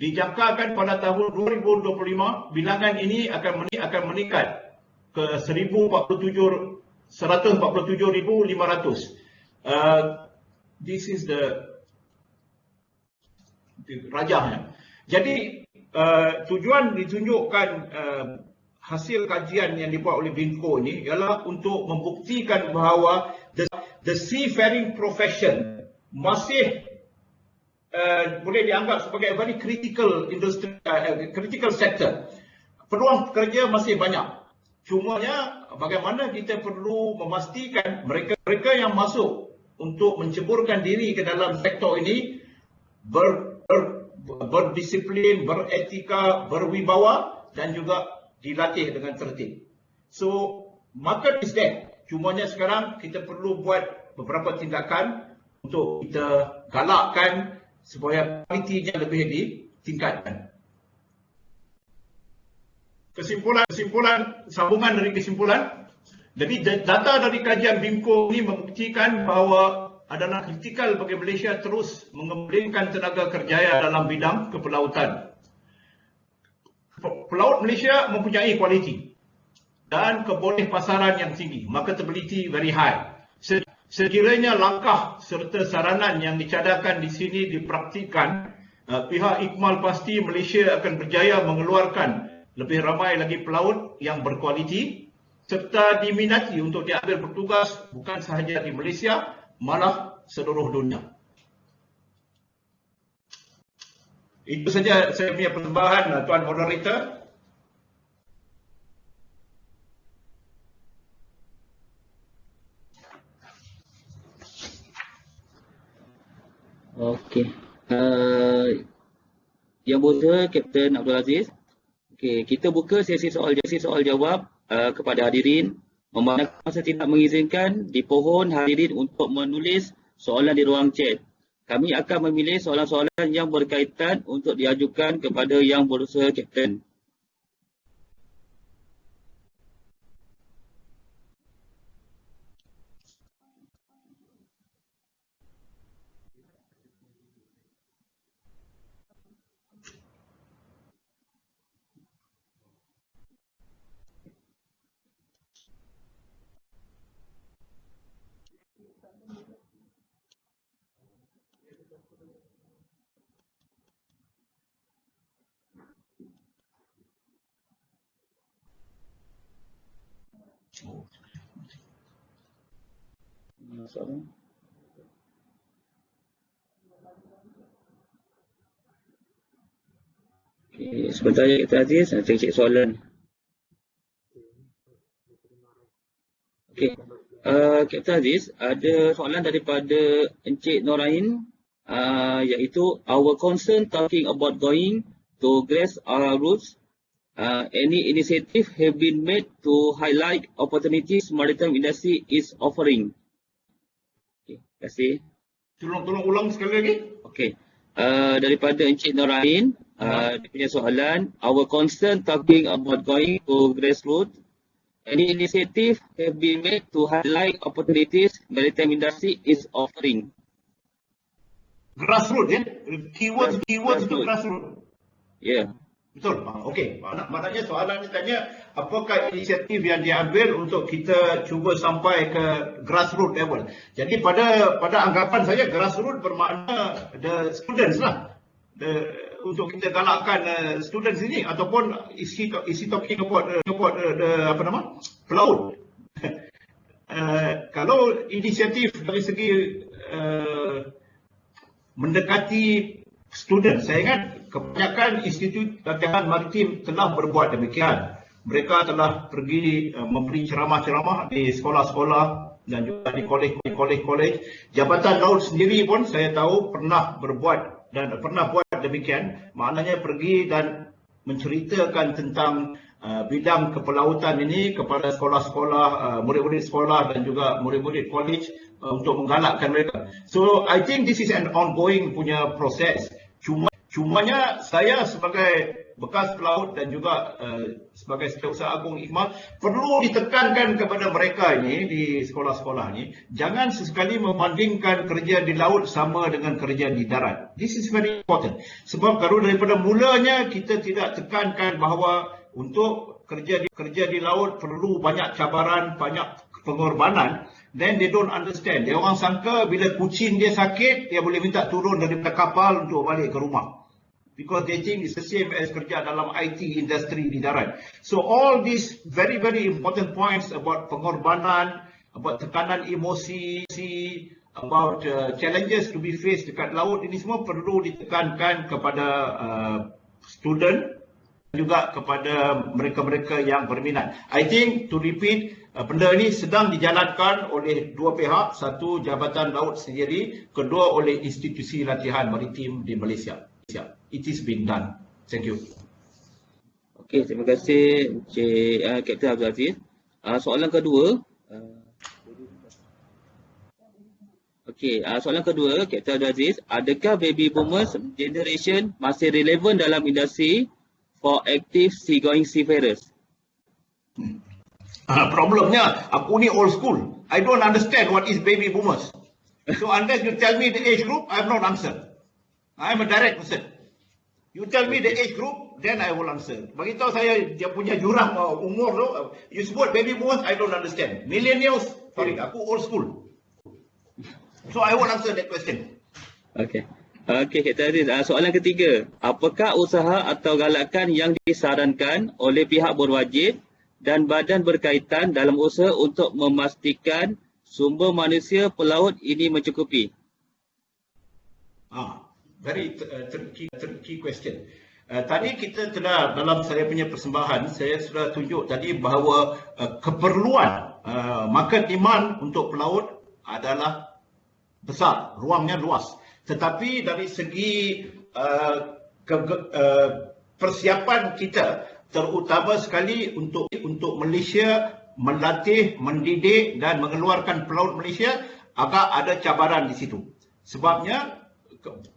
Dijangkakan pada tahun 2025 bilangan ini akan meningkat ke 147,500. This is the rajahnya. Jadi tujuan ditunjukkan hasil kajian yang dibuat oleh BIMCO ini ialah untuk membuktikan bahawa the seafaring profession masih boleh dianggap sebagai very critical industry, critical sector. Peluang kerja masih banyak. Cumanya bagaimana kita perlu memastikan mereka yang masuk untuk menceburkan diri ke dalam sektor ini berdisiplin, beretika, berwibawa dan juga dilatih dengan tertib. So, market is there. Cumanya sekarang kita perlu buat beberapa tindakan untuk kita galakkan supaya kualitinya lebih ditingkatkan. Kesimpulan, sambungan dari kesimpulan. Jadi data dari kajian BIMCO ini membuktikan bahawa adalah kritikal bagi Malaysia terus mengembangkan tenaga kerjaya dalam bidang kepelautan. Pelaut Malaysia mempunyai kualiti dan keboleh pasaran yang tinggi, marketability very high. Sekiranya langkah serta saranan yang dicadangkan di sini dipraktikkan, pihak Ikmal pasti Malaysia akan berjaya mengeluarkan lebih ramai lagi pelaut yang berkualiti serta diminati untuk diambil bertugas bukan sahaja di Malaysia, malah seluruh dunia. Itu saja saya punya persembahan, Tuan Moderator. Okey. Yang Berusaha Kapten Abdul Aziz. Okey, kita buka sesi soal jawab kepada hadirin. Memandangkan masa tidak mengizinkan, dipohon hadirin untuk menulis soalan di ruang chat. Kami akan memilih soalan-soalan yang berkaitan untuk diajukan kepada Yang Berusaha Kapten. Soalan. Okey, sebentar ya Kapten Aziz, saya cek soalan. Okey, Kapten Aziz, ada soalan daripada Encik Norain, iaitu our concern talking about going to grassroots. Any initiative have been made to highlight opportunities maritime industry is offering? Okay, terima kasih. Tolong ulang sekali lagi. Okey, daripada Encik Norain, dia punya soalan, our concern talking about going to grassroots. Any initiative have been made to highlight opportunities maritime industry is offering? Grassroots, ya? Keywords itu grassroots. Ya. Betul. Okey. Maknanya soalan ni tanya, apakah inisiatif yang diambil untuk kita cuba sampai ke grassroots level. Jadi pada anggapan saya, grassroots bermakna the students lah. Untuk kita galakkan students ini, ataupun isi talking about pelaut. Kalau inisiatif dari segi mendekati student, saya ingat kebanyakan institut latihan maritim telah berbuat demikian. Mereka telah pergi memberi ceramah-ceramah di sekolah-sekolah dan juga di kolej-kolej. Jabatan Laut sendiri pun saya tahu pernah berbuat dan pernah buat demikian. Maknanya pergi dan menceritakan tentang bidang kepelautan ini kepada sekolah-sekolah, murid-murid sekolah dan juga murid-murid kolej untuk menggalakkan mereka. So I think this is an ongoing punya proses. Cumanya saya sebagai bekas pelaut dan juga sebagai Setiausaha Agung Ikmal perlu ditekankan kepada mereka ini di sekolah-sekolah ini, jangan sesekali membandingkan kerja di laut sama dengan kerja di darat. This is very important. Sebab kalau daripada mulanya kita tidak tekankan bahawa untuk kerja di laut perlu banyak cabaran, banyak pengorbanan, then they don't understand. Dia orang sangka bila kucing dia sakit, dia boleh minta turun daripada kapal untuk balik ke rumah. Because they think it's the same as kerja dalam IT industri di darat. So all these very, very important points about pengorbanan, about tekanan emosi, about challenges to be faced dekat laut, ini semua perlu ditekankan kepada student juga kepada mereka-mereka yang berminat. I think to repeat, benda ini sedang dijalankan oleh dua pihak, satu Jabatan Laut sendiri, kedua oleh institusi latihan maritim di Malaysia. It is being done. Thank you. Okey, terima kasih Encik Kapten Abdul Aziz. Soalan kedua. Okey, soalan kedua Kapten Abdul Aziz, adakah baby boomers generation masih relevan dalam industri for active seagoing seafarers? Problemnya, aku ni old school. I don't understand what is baby boomers. So unless you tell me the age group, I have not answered. I am a direct person. You tell me the age group, then I will answer. Bagi tahu saya dia punya jurang umur tu. You sebut baby boomers, I don't understand. Millennials, sorry, aku old school. So I will answer that question. Okey. Okey, Kapten Aziz. Soalan ketiga. Apakah usaha atau galakan yang disarankan oleh pihak berwajib dan badan berkaitan dalam usaha untuk memastikan sumber manusia pelaut ini mencukupi? Very tricky question. Tadi kita telah dalam saya punya persembahan, saya sudah tunjuk tadi bahawa keperluan market demand untuk pelaut adalah besar, ruangnya luas. Tetapi dari segi persiapan kita, terutama sekali untuk Malaysia melatih, mendidik dan mengeluarkan pelaut Malaysia, agak ada cabaran di situ. Sebabnya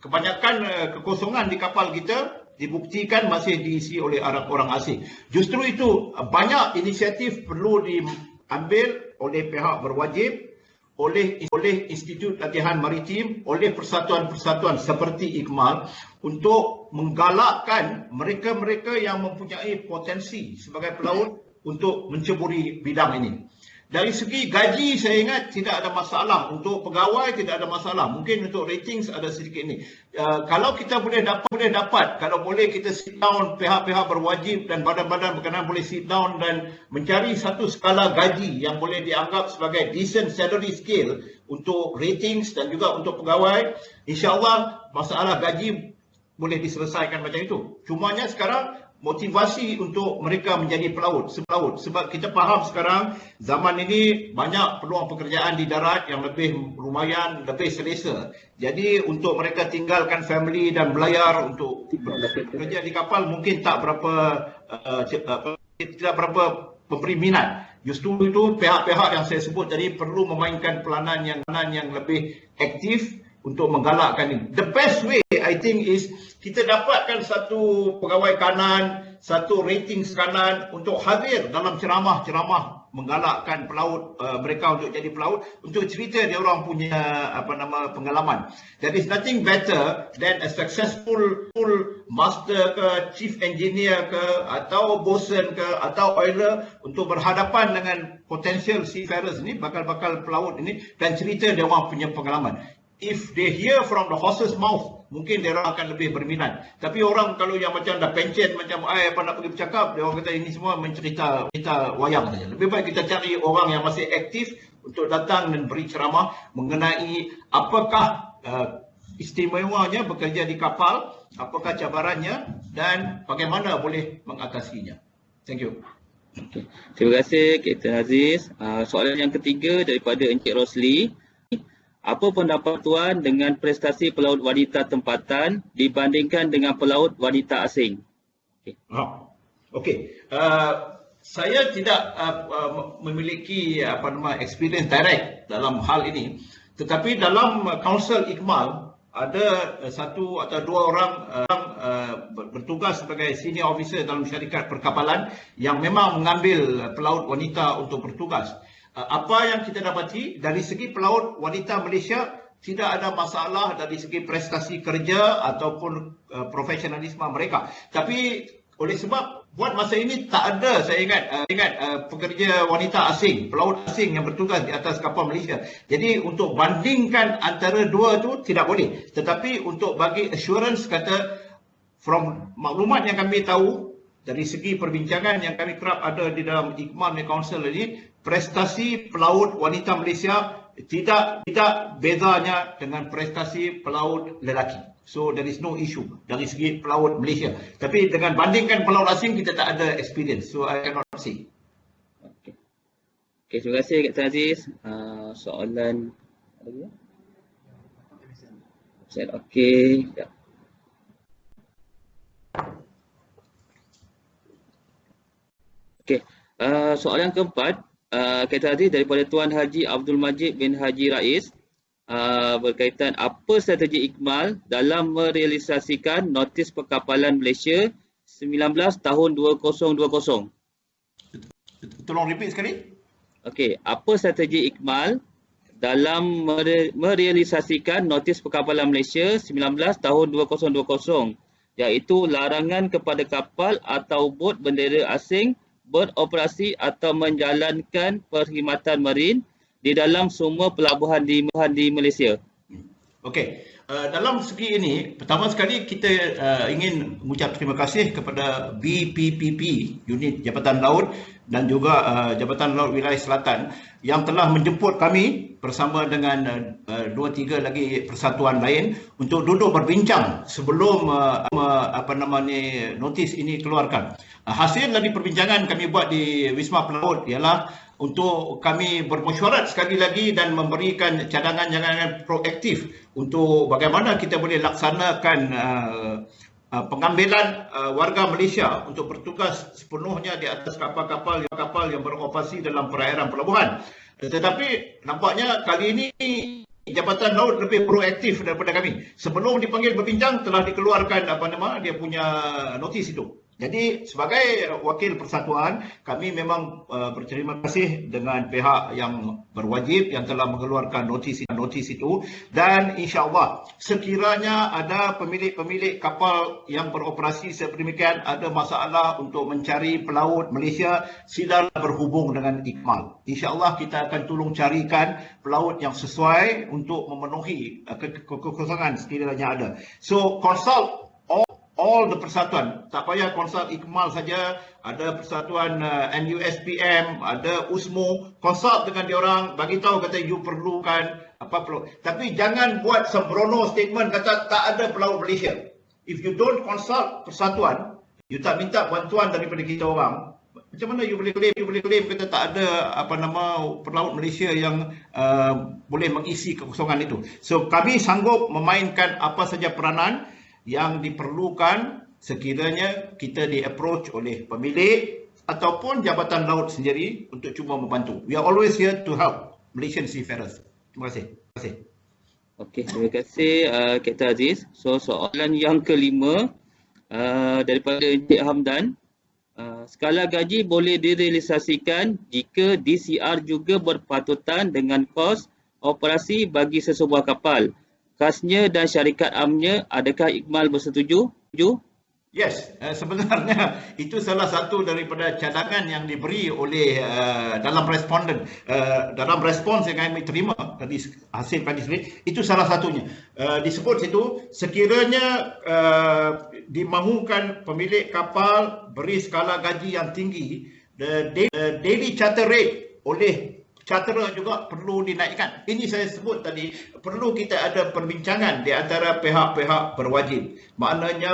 kebanyakan kekosongan di kapal kita dibuktikan masih diisi oleh orang asing. Justru itu banyak inisiatif perlu diambil oleh pihak berwajib, oleh Institut Latihan Maritim, oleh persatuan-persatuan seperti IKMAL untuk menggalakkan mereka-mereka yang mempunyai potensi sebagai pelaut untuk menceburi bidang ini. Dari segi gaji saya ingat tidak ada masalah, untuk pegawai tidak ada masalah, mungkin untuk ratings ada sedikit ini. Kalau kita boleh dapat, kalau boleh kita sit down, pihak-pihak berwajib dan badan-badan berkenaan boleh sit down dan mencari satu skala gaji yang boleh dianggap sebagai decent salary scale untuk ratings dan juga untuk pegawai, insya-Allah masalah gaji boleh diselesaikan macam itu. Cumanya sekarang motivasi untuk mereka menjadi pelaut, sebab kita faham sekarang zaman ini banyak peluang pekerjaan di darat yang lebih lumayan, lebih selesa. Jadi untuk mereka tinggalkan family dan belayar untuk bekerja di kapal mungkin tidak berapa memberi minat. Justru itu pihak-pihak yang saya sebut tadi perlu memainkan peranan yang lebih aktif untuk menggalakkan ini. The best way I think is kita dapatkan satu pegawai kanan, satu ratings kanan untuk hadir dalam ceramah-ceramah menggalakkan pelaut mereka untuk jadi pelaut, untuk cerita dia orang punya pengalaman. There is nothing better than a successful master ke, chief engineer ke, atau bosun ke, atau oiler untuk berhadapan dengan potential seafarers ni, bakal-bakal pelaut ini, dan cerita dia orang punya pengalaman. If they hear from the horse's mouth, mungkin dia orang akan lebih berminat. Tapi orang kalau yang macam dah pencet, macam apa nak pergi bercakap, dia orang kata ini semua mencerita wayang saja. Lebih baik kita cari orang yang masih aktif untuk datang dan beri ceramah mengenai apakah istimewanya bekerja di kapal, apakah cabarannya dan bagaimana boleh mengatasinya. Thank you. Okay. Terima kasih Kapten Aziz. Soalan yang ketiga daripada Encik Rosli. Apa pendapat Tuan dengan prestasi pelaut wanita tempatan dibandingkan dengan pelaut wanita asing? Okey. Saya tidak memiliki experience direct dalam hal ini. Tetapi dalam Council IKMAL ada satu atau dua orang bertugas sebagai senior officer dalam syarikat perkapalan yang memang mengambil pelaut wanita untuk bertugas. Apa yang kita dapati dari segi pelaut wanita Malaysia tidak ada masalah dari segi prestasi kerja ataupun profesionalisme mereka. Tapi oleh sebab buat masa ini tak ada, saya ingat pekerja wanita asing, pelaut asing yang bertugas di atas kapal Malaysia. Jadi untuk bandingkan antara dua tu tidak boleh. Tetapi untuk bagi assurance, kata from maklumat yang kami tahu dari segi perbincangan yang kami kerap ada di dalam IKMAL Council ini, prestasi pelaut wanita Malaysia tidak bezanya dengan prestasi pelaut lelaki. So there is no issue dari segi pelaut Malaysia. Tapi dengan bandingkan pelaut asing, kita tak ada experience. So I cannot say. Okey. Okey, terima kasih Kapten Aziz. Soalan lagi? Okey. Ya. Okey. Soalan keempat, Kapten Aziz daripada Tuan Haji Abdul Majid bin Haji Rais, berkaitan apa strategi Ikmal dalam merealisasikan notis perkapalan Malaysia 19 tahun 2020. Tolong repeat sekali. Okey, apa strategi Ikmal dalam merealisasikan notis perkapalan Malaysia 19 tahun 2020, iaitu larangan kepada kapal atau bot bendera asing beroperasi atau menjalankan perkhidmatan marin di dalam semua pelabuhan di Malaysia. Okey, dalam segi ini, pertama sekali kita ingin mengucap terima kasih kepada BPPP, Unit Jabatan Laut dan juga Jabatan Laut Wilayah Selatan yang telah menjemput kami bersama dengan 2-3 lagi persatuan lain untuk duduk berbincang sebelum notis ini keluarkan. Hasil dari perbincangan kami buat di Wisma Pelaut ialah untuk kami bermesyuarat sekali lagi dan memberikan cadangan-cadangan proaktif untuk bagaimana kita boleh laksanakan pengambilan warga Malaysia untuk bertugas sepenuhnya di atas kapal-kapal yang beroperasi dalam perairan pelabuhan. Tetapi nampaknya kali ini Jabatan Laut lebih proaktif daripada kami. Sebelum dipanggil berbincang telah dikeluarkan dia punya notis itu. Jadi sebagai wakil persatuan, kami memang berterima kasih dengan pihak yang berwajib yang telah mengeluarkan notis itu, dan insya-Allah sekiranya ada pemilik kapal yang beroperasi sedemikian ada masalah untuk mencari pelaut Malaysia, silalah berhubung dengan Ikmal. Insya-Allah kita akan tolong carikan pelaut yang sesuai untuk memenuhi kekosongan sekiranya ada. So consult all the persatuan, tak payah konsult Ikmal saja, ada persatuan NUSPM, ada USMO, konsult dengan diorang, bagi tahu kata you perlukan apa pelaut. Tapi jangan buat sembrono statement kata tak ada pelaut Malaysia. If you don't consult persatuan, you tak minta bantuan daripada kita orang, macam mana you boleh claim kata tak ada pelaut Malaysia yang boleh mengisi kekosongan itu. So kami sanggup memainkan apa saja peranan yang diperlukan sekiranya kita di-approach oleh pemilik ataupun Jabatan Laut sendiri untuk cuba membantu. We are always here to help Malaysian seafarers. Terima kasih. Okey, terima kasih Kapten Aziz. So soalan yang kelima daripada Encik Hamdan. Skala gaji boleh direalisasikan jika DCR juga berpatutan dengan kos operasi bagi sesebuah kapal. Kasnya dan syarikat amnya, adakah Ikmal bersetuju? Yes, sebenarnya itu salah satu daripada cadangan yang diberi oleh dalam respons yang kami terima dari hasil kajian sendiri, itu salah satunya. Disebut situ sekiranya dimahukan pemilik kapal beri skala gaji yang tinggi, the daily charter rate oleh charterer juga perlu dinaikkan. Ini saya sebut tadi, perlu kita ada perbincangan di antara pihak-pihak berwajib. Maknanya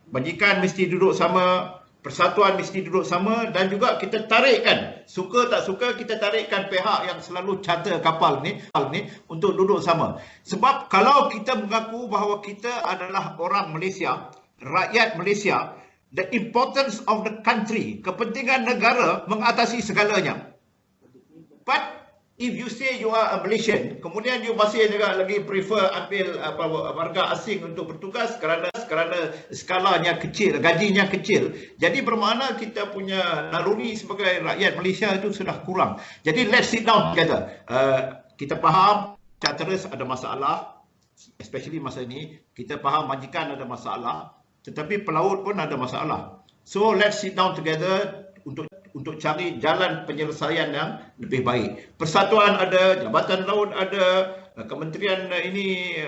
majikan mesti duduk sama, persatuan mesti duduk sama, dan juga kita tarikkan, suka tak suka kita tarikkan pihak yang selalu charter kapal ni untuk duduk sama. Sebab kalau kita mengaku bahawa kita adalah orang Malaysia, rakyat Malaysia, the importance of the country, kepentingan negara mengatasi segalanya. But if you say you are a Malaysian, kemudian you masih juga lagi prefer ambil warga asing untuk bertugas kerana skalanya kecil, gajinya kecil. Jadi bermakna kita punya naluri sebagai rakyat Malaysia itu sudah kurang. Jadi let's sit down together. Kita faham charterers ada masalah, especially masa ini. Kita faham majikan ada masalah, tetapi pelaut pun ada masalah. So let's sit down together untuk cari jalan penyelesaian yang lebih baik. Persatuan ada, Jabatan Laut ada, Kementerian ini,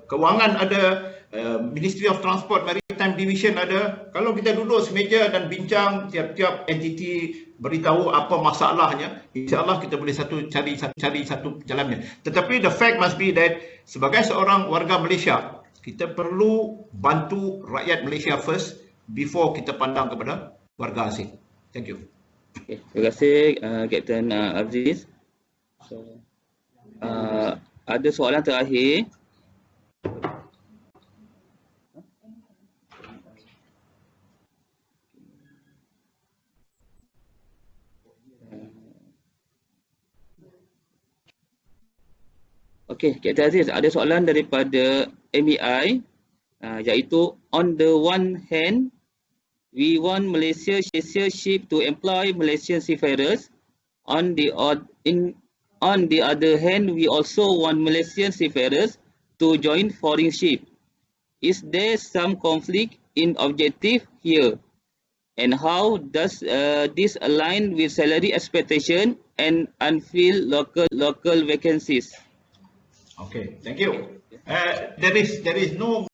Kewangan ada, Ministry of Transport, Maritime maritime division ada. Kalau kita duduk semeja dan bincang, tiap-tiap entiti beritahu apa masalahnya, insya-Allah kita boleh cari satu jalannya. Tetapi the fact must be that sebagai seorang warga Malaysia, kita perlu bantu rakyat Malaysia first before kita pandang kepada warga asing. Thank you. Okay, terima kasih Kapten Aziz. So, ada soalan terakhir. Okey, Kapten Aziz, ada soalan daripada MEI, iaitu on the one hand, we want Malaysia ship to employ Malaysian seafarers. On the other hand, we also want Malaysian seafarers to join foreign ship. Is there some conflict in objective here? And how does this align with salary expectation and unfilled local vacancies? Okay, thank you. There is no